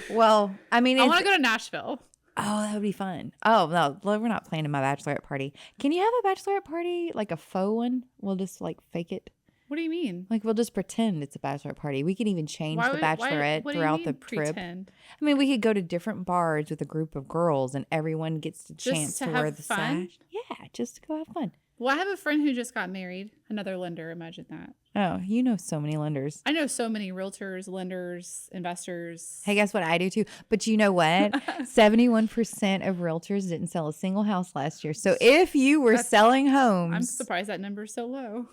Well, I mean, I want to go to Nashville. Oh, that would be fun. Oh, no, we're not planning my bachelorette party. Can you have a bachelorette party, like a faux one? We'll just like fake it. What do you mean? Like we'll just pretend it's a bachelorette party. We can even change the bachelorette what do you throughout the mean trip. pretend? I mean, we could go to different bars with a group of girls and everyone gets the Just chance to to wear have the fun? sash. Yeah, just to go have fun. Well, I have a friend who just got married. Another lender. Imagine that. Oh, you know so many lenders. I know so many realtors, lenders, investors. Hey, guess what? I do too. But you know what? 71% of realtors didn't sell a single house last year. So if you were selling homes. I'm surprised that number is so low.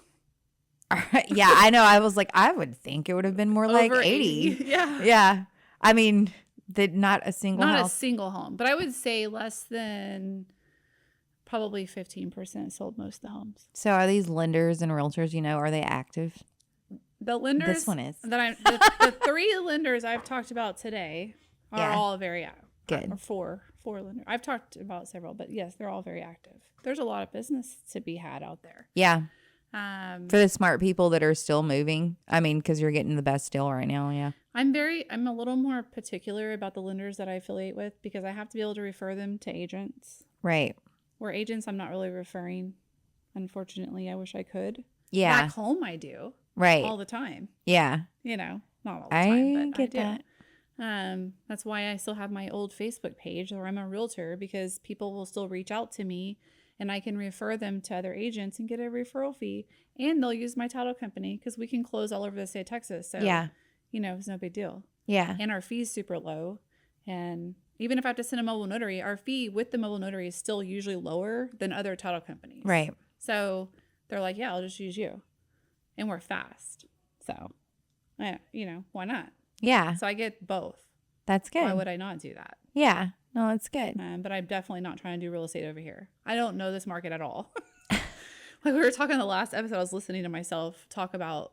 Yeah, I know. I was like, I would think it would have been more like Over 80. Yeah. Yeah. I mean, not a single Not a house. single home, but I would say less than probably 15% sold most of the homes. So are these lenders and realtors, are they active? The lenders This one is. that the three lenders I've talked about today are Yeah. all very active. Good. Or four lenders. I've talked about several, but yes, they're all very active. There's a lot of business to be had out there. Yeah. Um, For the smart people that are still moving. I mean, because you're getting the best deal right now. Yeah. I'm a little more particular about the lenders that I affiliate with because I have to be able to refer them to agents. Right. Where agents, I'm not really referring. Unfortunately, I wish I could. Yeah. Back home, I do Right. all the time. Yeah. Not all the I time, but get I do. that. That's why I still have my old Facebook page where I'm a realtor because people will still reach out to me and I can refer them to other agents and get a referral fee and they'll use my title company because we can close all over the state of Texas. So, Yeah. it's no big deal. Yeah. And our fee's super low. And even if I have to send a mobile notary, our fee with the mobile notary is still usually lower than other title companies. Right. So they're like, yeah, I'll just use you. And we're fast. So, why not? Yeah. So I get both. That's good. Why would I not do that? Yeah. No, that's good. But I'm definitely not trying to do real estate over here. I don't know this market at all. Like we were talking in the last episode, I was listening to myself talk about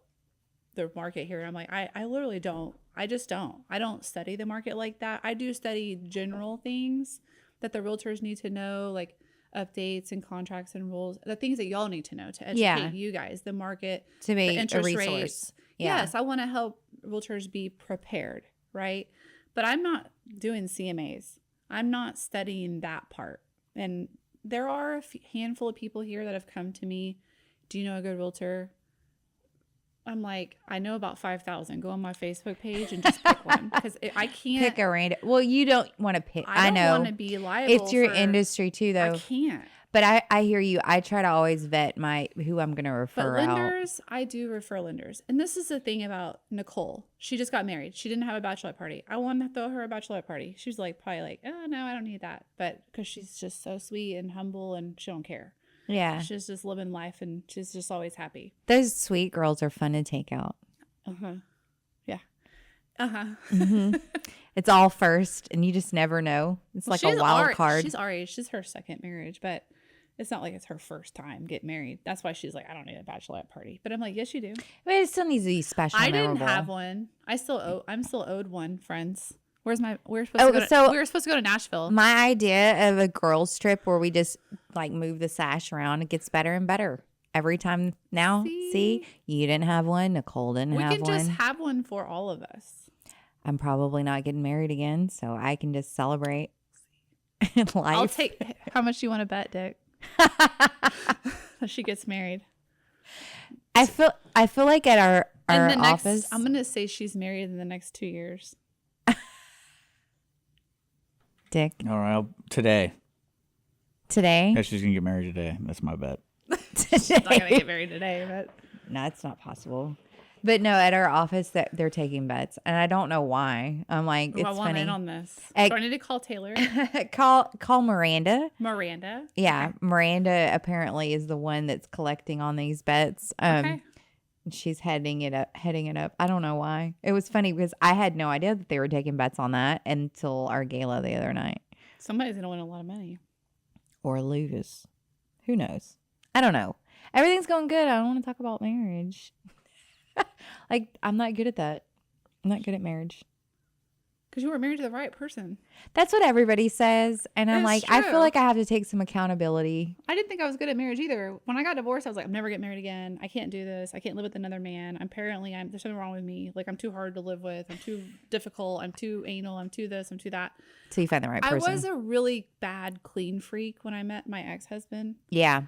the market here. And I'm like, I literally don't. I just don't. I don't study the market like that. I do study general things that the realtors need to know, like updates and contracts and rules, the things that y'all need to know to educate you guys, the market, to be the interest a resource. rates. Yeah. Yes, I want to help realtors be prepared, right? But I'm not doing CMAs. I'm not studying that part. And there are a handful of people here that have come to me. Do you know a good realtor? I'm like, I know about 5,000. Go on my Facebook page and just pick one because I can't pick a random. Well, you don't want to pick. I know. I don't want to be liable. It's your industry too, though. I can't. But I hear you. I try to always vet who I'm going to refer But out. lenders, I do refer lenders. And this is the thing about Nicole. She just got married. She didn't have a bachelorette party. I wanted to throw her a bachelorette party. She was probably like, oh, no, I don't need that. But because she's just so sweet and humble and she don't care. Yeah. She's just living life and she's just always happy. Those sweet girls are fun to take out. Uh-huh. Yeah. Uh-huh. Mm-hmm. It's all first and you just never know. It's like a wild card. She's our age. She's her second marriage, but it's not like it's her first time getting married. That's why she's like, I don't need a bachelorette party. But I'm like, yes, you do. But it still needs to be special. I and didn't memorable. have one. I'm still owed one, friends. We were supposed to go to Nashville. My idea of a girls trip where we just move the sash around, it gets better and better every time now. See, you didn't have one. Nicole didn't have one. We can just have one for all of us. I'm probably not getting married again, so I can just celebrate life. I'll take. How much do you want to bet, Dick? She gets married. I feel like at our office, I'm gonna say she's married in the next 2 years. Dick. All right, today. Yeah, she's gonna get married today. That's my bet. She's not gonna get married today, but no, it's not possible. But no, at our office, that they're taking bets, and I don't know why. I'm like, it's I want funny. in on this. Do I need to call Taylor? Call Miranda. Miranda. Yeah, Okay. Miranda apparently is the one that's collecting on these bets. Okay. She's heading it up. I don't know why. It was funny because I had no idea that they were taking bets on that until our gala the other night. Somebody's gonna win a lot of money. Or lose. Who knows? I don't know. Everything's going good. I don't want to talk about marriage. I'm not good at that. I'm not good at marriage. Because you were married to the right person. That's what everybody says. And I'm It's like, I true. feel like I have to take some accountability. I didn't think I was good at marriage either. When I got divorced, I was like, I'm never getting married again. I can't do this. I can't live with another man. There's something wrong with me. I'm too hard to live with. I'm too difficult. I'm too anal. I'm too this. I'm too that. So you find the right person. I was a really bad clean freak when I met my ex-husband. Yeah.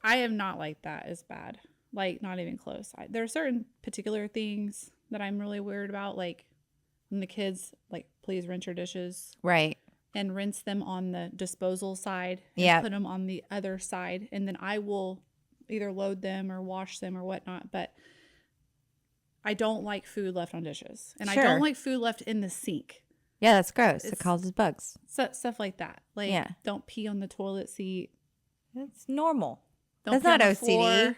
I am not like that as bad. Not even close. There are certain particular things that I'm really weird about. When the kids, please rinse your dishes. Right. And rinse them on the disposal side. And Yeah. put them on the other side. And then I will either load them or wash them or whatnot. But I don't like food left on dishes. And Sure. I don't like food left in the sink. Yeah, that's gross. It It's- causes bugs. Stuff like that. Yeah. Don't pee on the toilet seat. That's normal. Don't That's pee on not the OCD. floor.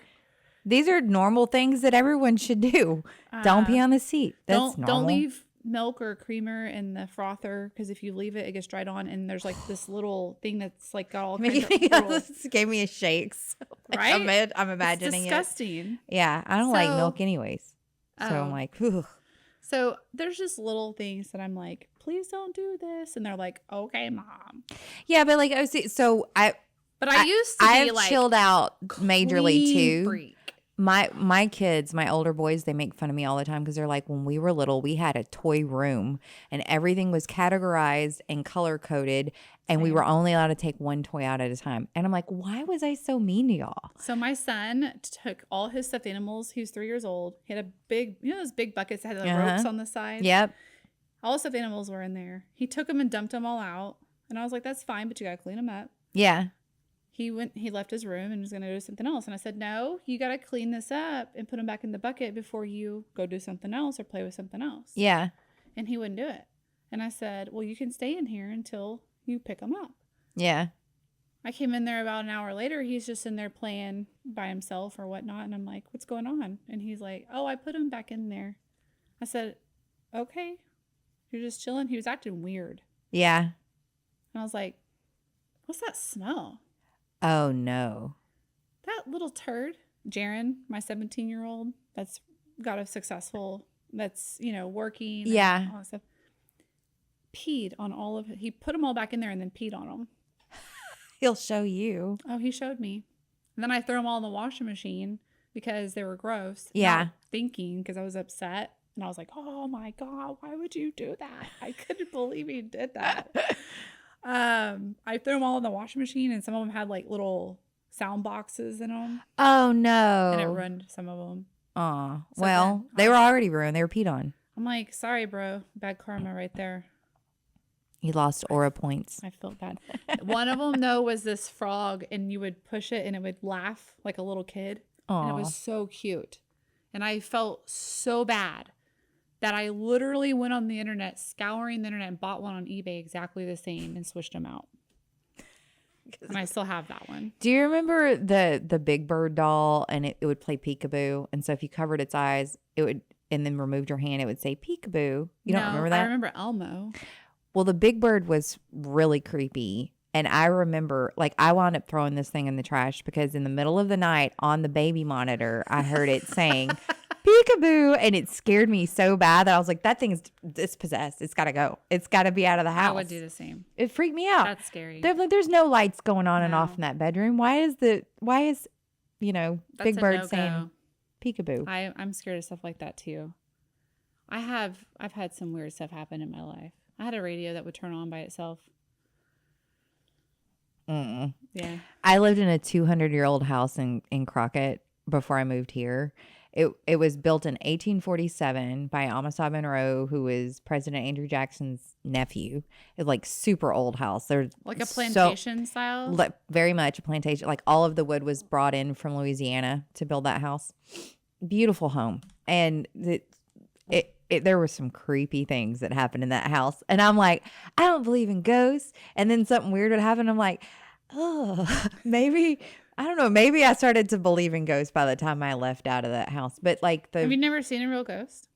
These are normal things that everyone should do. Don't pee on the seat. That's normal. Don't leave milk or creamer in the frother because if you leave it, it gets dried on, and there's this little thing that's got all kinds of little, This gave me a shakes. right? I'm imagining It's disgusting. it. Yeah, I don't like So- milk anyways. So I'm Oh. like, whew. So there's just little things that I'm like, please don't do this, and they're like, okay, mom. Yeah, but so But I used to I've be chilled out majorly clean too. freak. My kids, my older boys, they make fun of me all the time because they're like, when we were little, we had a toy room and everything was categorized and color coded, and we were only allowed to take one toy out at a time. And I'm like, why was I so mean to y'all? So my son took all his stuffed animals. He was 3 years old. He had a big, those big buckets that had the ropes on the side. Yep. All the stuffed animals were in there. He took them and dumped them all out. And I was like, that's fine, but you got to clean them up. Yeah. he left his room and was going to do something else. And I said, no, you got to clean this up and put him back in the bucket before you go do something else or play with something else. Yeah. And he wouldn't do it. And I said, well, you can stay in here until you pick him up. Yeah. I came in there about an hour later. He's just in there playing by himself or whatnot. And I'm like, what's going on? And he's like, oh, I put him back in there. I said, okay, you're just chilling. He was acting weird. Yeah. And I was like, what's that smell? Oh, no. That little turd, Jaron, my 17-year-old, that's got a successful, that's, working. Yeah. And all that stuff, peed on all of it. He put them all back in there and then peed on them. He'll show you. Oh, he showed me. And then I threw them all in the washing machine because they were gross. Yeah. Not thinking because I was upset. And I was like, oh my God, why would you do that? I couldn't believe he did that. I threw them all in the washing machine and some of them had like little sound boxes in them. Oh, no. And it ruined some of them. Oh, So well, then they were already ruined. They were peed on. I'm like, sorry, bro. Bad karma right there. He lost aura points. I felt bad. One of them, though, was this frog, and you would push it, and it would laugh like a little kid. And it was so cute. And I felt so bad that I literally went on the internet, scouring the internet, and bought one on eBay exactly the same and switched them out. And I still have that one. Do you remember the Big Bird doll, and it would play peekaboo? And so if you covered its eyes, it would, and then removed your hand, it would say peekaboo. You don't remember that? I remember Elmo. Well, the Big Bird was really creepy. And I remember, like, I wound up throwing this thing in the trash because in the middle of the night on the baby monitor, I heard it saying peekaboo. And it scared me so bad that I was like, that thing it's possessed. It's got to go. It's got to be out of the house. I would do the same. It freaked me out. That's scary. There's no lights going on and No. off in that bedroom. Why is Big That's Bird a no-go. saying peekaboo? I'm scared of stuff like that too. I've had some weird stuff happen in my life. I had a radio that would turn on by itself. Mm-mm. Yeah. I lived in a 200-year-old house in Crockett before I moved here. It was built in 1847 by Amasa Monroe, who was President Andrew Jackson's nephew. It's like super old house. There's Like a plantation style? very much a plantation. Like all of the wood was brought in from Louisiana to build that house. Beautiful home. And there were some creepy things that happened in that house. And I'm like, I don't believe in ghosts. And then something weird would happen. I'm like, oh, maybe, I don't know. Maybe I started to believe in ghosts by the time I left out of that house. But like Have you never seen a real ghost?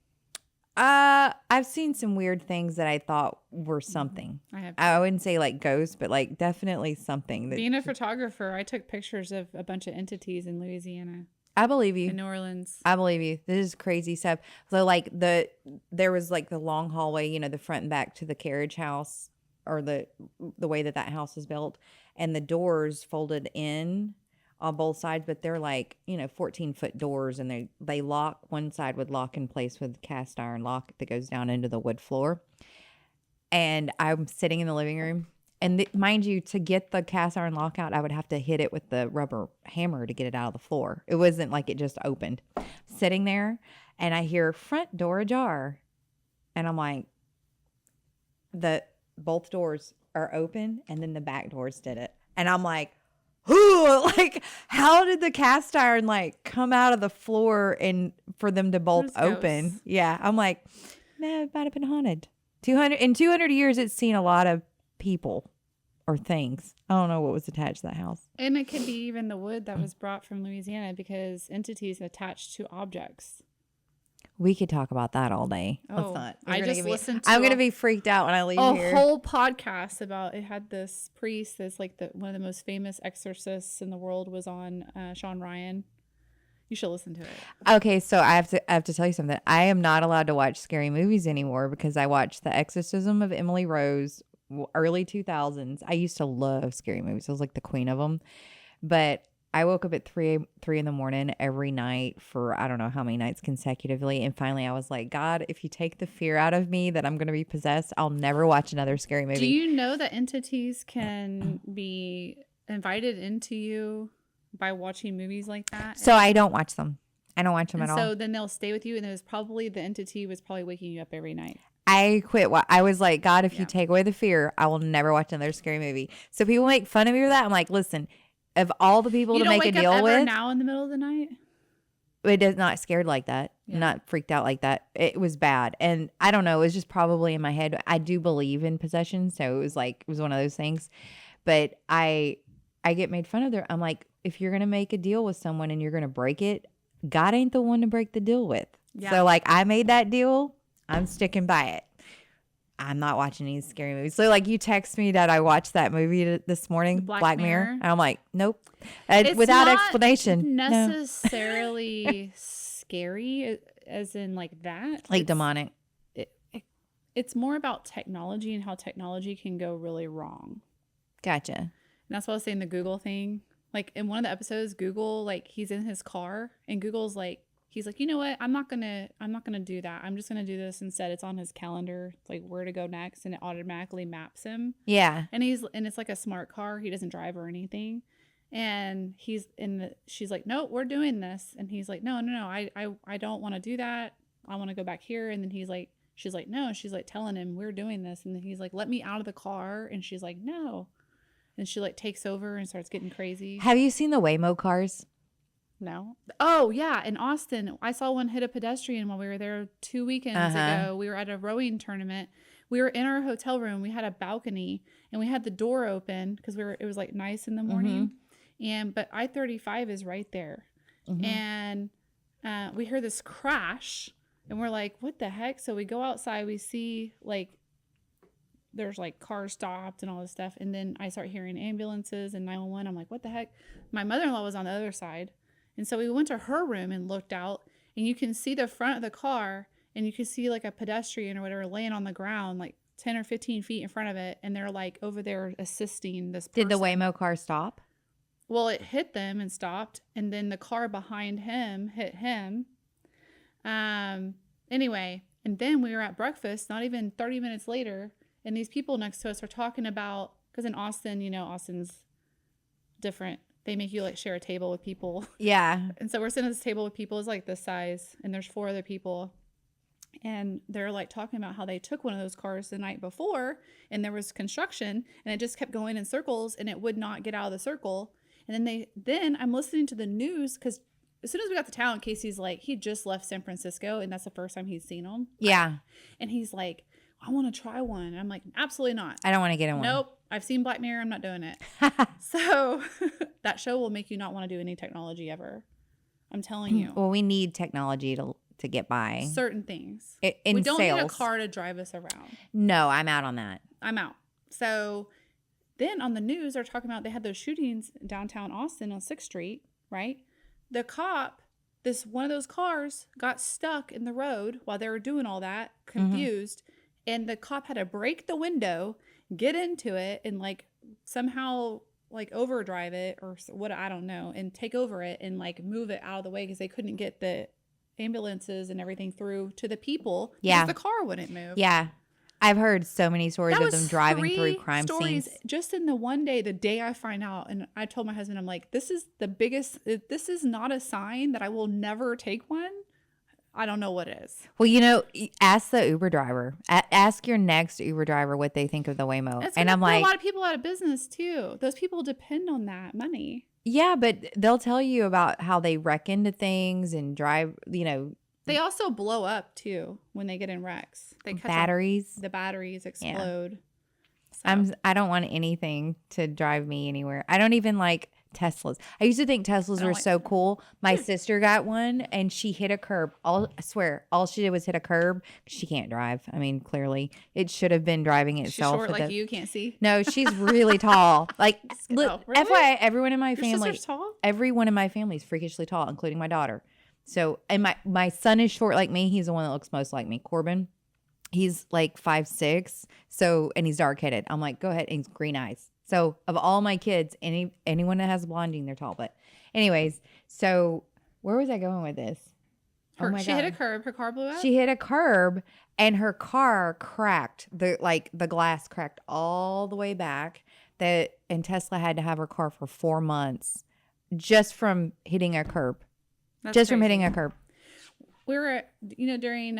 I've seen some weird things that I thought were something. I have. I wouldn't say like ghosts, but like definitely something. Being a photographer, I took pictures of a bunch of entities in Louisiana, I believe you. in New Orleans. I believe you. This is crazy stuff. So like there was like the long hallway, the front and back to the carriage house, or the way that house is built, and the doors folded in on both sides, but they're like 14-foot doors, and they lock. One side would lock in place with cast iron lock that goes down into the wood floor. And I'm sitting in the living room. And mind you, to get the cast iron lock out, I would have to hit it with the rubber hammer to get it out of the floor. It wasn't like it just opened. Sitting there, and I hear front door ajar. And I'm like, both doors are open, and then the back doors did it. And I'm like, ooh, like, how did the cast iron come out of the floor and for them to both There's open? ghosts. Yeah, I'm like, man, it might have been haunted. 200 years, it's seen a lot of people or things. I don't know what was attached to that house. And it could be even the wood that was brought from Louisiana because entities attached to objects. We could talk about that all day. Oh, Let's not. I just listened to I'm going to be freaked out when I leave a here. whole podcast about it. Had this priest that's like one of the most famous exorcists in the world was on Sean Ryan. You should listen to it. Okay, so I have to tell you something. I am not allowed to watch scary movies anymore because I watched The Exorcism of Emily Rose, early 2000s. I used to love scary movies. I was like the queen of them. But I woke up at 3 in the morning every night for I don't know how many nights consecutively. And finally I was like, God, if you take the fear out of me that I'm going to be possessed, I'll never watch another scary movie. Do you know that entities can be invited into you by watching movies like that? So I don't watch them. I don't watch them And at so all. then they'll stay with you, and the entity was probably waking you up every night. I quit. I was like, God, if Yeah. you take away the fear, I will never watch another scary movie. So people make fun of me for that. I'm like, listen, of all the people You to don't make a wake up deal ever with, now in the middle of the night? it is not scared like that. Yeah. Not freaked out like that. It was bad. And I don't know. It was just probably in my head. I do believe in possession. So it was one of those things. But I get made fun of there. I'm like, if you're going to make a deal with someone and you're going to break it, God ain't the one to break the deal with. Yeah. So like I made that deal. I'm sticking by it. I'm not watching any scary movies. So like you text me that I watched that movie this morning, Black Mirror. And I'm like, nope. It's without not explanation. No. necessarily scary as in like that. Like It's- demonic. It's more about technology and how technology can go really wrong. Gotcha. And that's what I was saying, the Google thing. Like in one of the episodes, Google, like he's in his car and Google's like, he's like, you know what? I'm not gonna do that. I'm just gonna do this instead. It's on his calendar, like where to go next, and it automatically maps him. Yeah. And it's like a smart car. He doesn't drive or anything. And she's like, no, we're doing this. And he's like, no, I don't want to do that. I want to go back here. And then she's like, no. She's like telling him we're doing this. And then he's like, let me out of the car. And she's like, no. And she like takes over and starts getting crazy. Have you seen the Waymo cars? No. Oh, yeah. In Austin, I saw one hit a pedestrian while we were there 2 weekends ago. We were at a rowing tournament. We were in our hotel room. We had a balcony and we had the door open because it was like nice in the morning. But I-35 is right there. And we hear this crash and we're like, what the heck? So we go outside. We see like there's like cars stopped and all this stuff. And then I start hearing ambulances and 911. I'm like, what the heck? My mother-in-law was on the other side. And so we went to her room and looked out, and you can see the front of the car, and you can see like a pedestrian or whatever laying on the ground, like 10 or 15 feet in front of it. And they're like over there assisting this person. Did the Waymo car stop? Well, it hit them and stopped. And then the car behind him hit him. Anyway, and then we were at breakfast, not even 30 minutes later. And these people next to us are talking about, because in Austin, Austin's different. They make you like share a table with people. Yeah. And so we're sitting at this table with people. It's like this size. And there's 4 other people. And they're like talking about how they took one of those cars the night before. And there was construction. And it just kept going in circles. And it would not get out of the circle. And then I'm listening to the news. Because as soon as we got to town, Casey's like, he just left San Francisco. And that's the first time he's seen them. Yeah. And he's like, I want to try one. And I'm like, absolutely not. I don't want to get in one. Nope. I've seen Black Mirror. I'm not doing it. So that show will make you not want to do any technology ever. I'm telling you. Well, we need technology to get by. Certain things. In we don't sales. need a car to drive us around. No, I'm out on that. I'm out. So then on the news, they're talking about they had those shootings downtown Austin on 6th Street, right? The cop, one of those cars got stuck in the road while they were doing all that, confused. And the cop had to break the window, get into it, and like somehow like overdrive it or what, I don't know, and take over it and like move it out of the way because they couldn't get the ambulances and everything through to the people. Yeah. Because the car wouldn't move. Yeah. I've heard so many stories That of them driving 3 through crime stories scenes. just in the one day, the day I find out. And I told my husband, I'm like, this is the biggest, this is not a sign that I will never take one. I don't know what is. Well, ask the Uber driver. Ask your next Uber driver what they think of the Waymo. It's And gonna I'm put like, a lot of people out of business too. Those people depend on that money. yeah, but they'll tell you about how they wreck into things and drive, They also blow up too when they get in wrecks. They catch batteries. the batteries explode. Yeah. So. I don't want anything to drive me anywhere. I don't even like Teslas. I used to think Teslas were so cool. My sister got one and she hit a curb. I swear, all she did was hit a curb. She can't drive. I mean, clearly, it should have been driving She's itself. short like you can't see. No, she's really tall. Like, look, really? FYI, everyone in my Your family, sister's tall? everyone in my family is freakishly tall, including my daughter. So, and my son is short like me. He's the one that looks most like me, Corbin. He's like 5'6", so, and he's dark headed. I'm like, go ahead, and he's green eyes. So of all my kids, anyone that has blonding, they're tall. But anyways, so where was I going with this? She hit a curb. Her car blew up. She hit a curb and her car cracked. The glass cracked all the way back. And Tesla had to have her car for 4 months just from hitting a curb. From hitting a curb. We were, during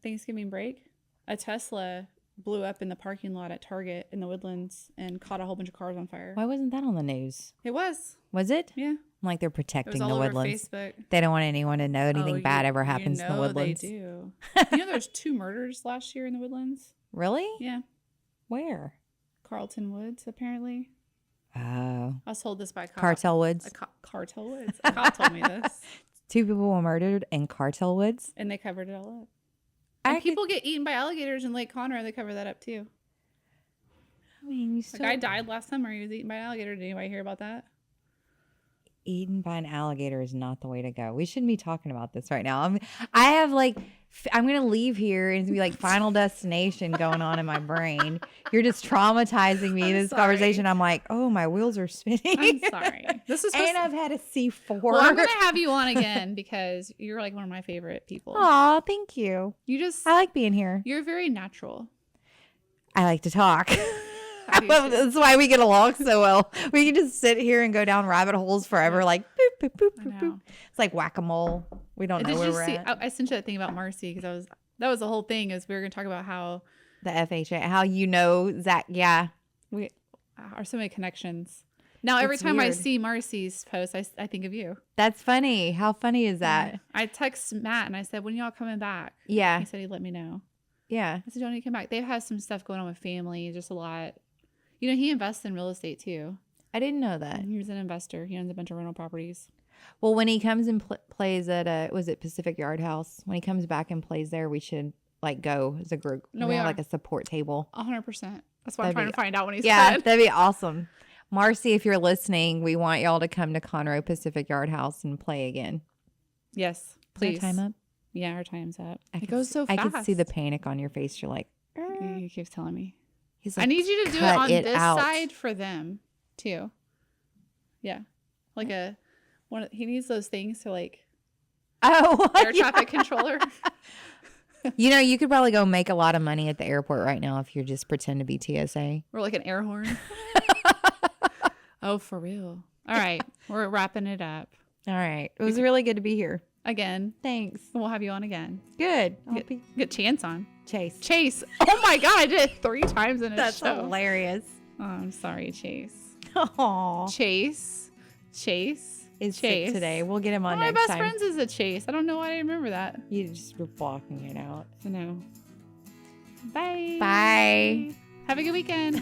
Thanksgiving break, a Tesla blew up in the parking lot at Target in the Woodlands and caught a whole bunch of cars on fire. Why wasn't that on the news? It was. Was it? Yeah. Like they're It was protecting all the over Woodlands. Facebook. They don't want anyone to know anything bad ever happens in the Woodlands. They do. There's 2 murders last year in the Woodlands. Really? Yeah. Where? Carlton Woods, apparently. Oh. I was told this by a cop. Cartel Woods. Cartel Woods. A cop told me this. 2 people were murdered in Cartel Woods. And they covered it all up. And people get eaten by alligators in Lake Conroe. They cover that up too. I mean, you A still guy died last summer. He was eaten by an alligator. Did anybody hear about that? eaten by an alligator is not the way to go. We shouldn't be talking about this right now. I'm going to leave here and it's be like Final Destination going on in my brain. You're just traumatizing me. This conversation. I'm like, oh, my wheels are spinning. I'm sorry. This is and I've had a C4. Well, I'm going to have you on again because you're like one of my favorite people. Aw, thank you. I like being here. You're very natural. I like to talk. That's why we get along so well. We can just sit here and go down rabbit holes forever, like boop, boop, boop, boop, boop. It's like whack-a-mole. We don't know where we're at. I sent you that thing about Marcy because that was the whole thing is we were going to talk about how the FHA, how Zach, yeah. We are so many connections. Now, every time I see Marcy's post, I think of you. That's funny. How funny is that? Yeah. I text Matt and I said, when y'all coming back? Yeah. He said he'd let me know. Yeah. I said, don't need to come back. They've had some stuff going on with family, just a lot. You know, he invests in real estate too. I didn't know that. He was an investor. He owns a bunch of rental properties. Well, when he comes and plays at was it Pacific Yard House? When he comes back and plays there, we should like go as a group. No, we have like a support table. 100%. That's why I'm trying to find out when he's that'd be awesome. Marcy, if you're listening, we want y'all to come to Conroe Pacific Yard House and play again. Yes, please. Is our time up? Yeah, our time's up. It goes so fast. I could see the panic on your face. You're like, he keeps telling me. He's like, I need you to do it on this side for them too. Yeah, like he needs those things to like. Oh, air traffic controller. You know, you could probably go make a lot of money at the airport right now if you just pretend to be TSA. Or like an air horn. Oh, for real. All right. We're wrapping it up. All right. It was really good to be here. Again. Thanks. We'll have you on again. Good. Get Chance on. Chase. Oh my God. I did it 3 times in a That's show. hilarious. Oh, I'm sorry, Chase. Aww. Chase is sick today. We'll get him on next time. One of my best friends is a Chase. I don't know why I remember that. You just were blocking it out. I know. Bye. Bye. Have a good weekend.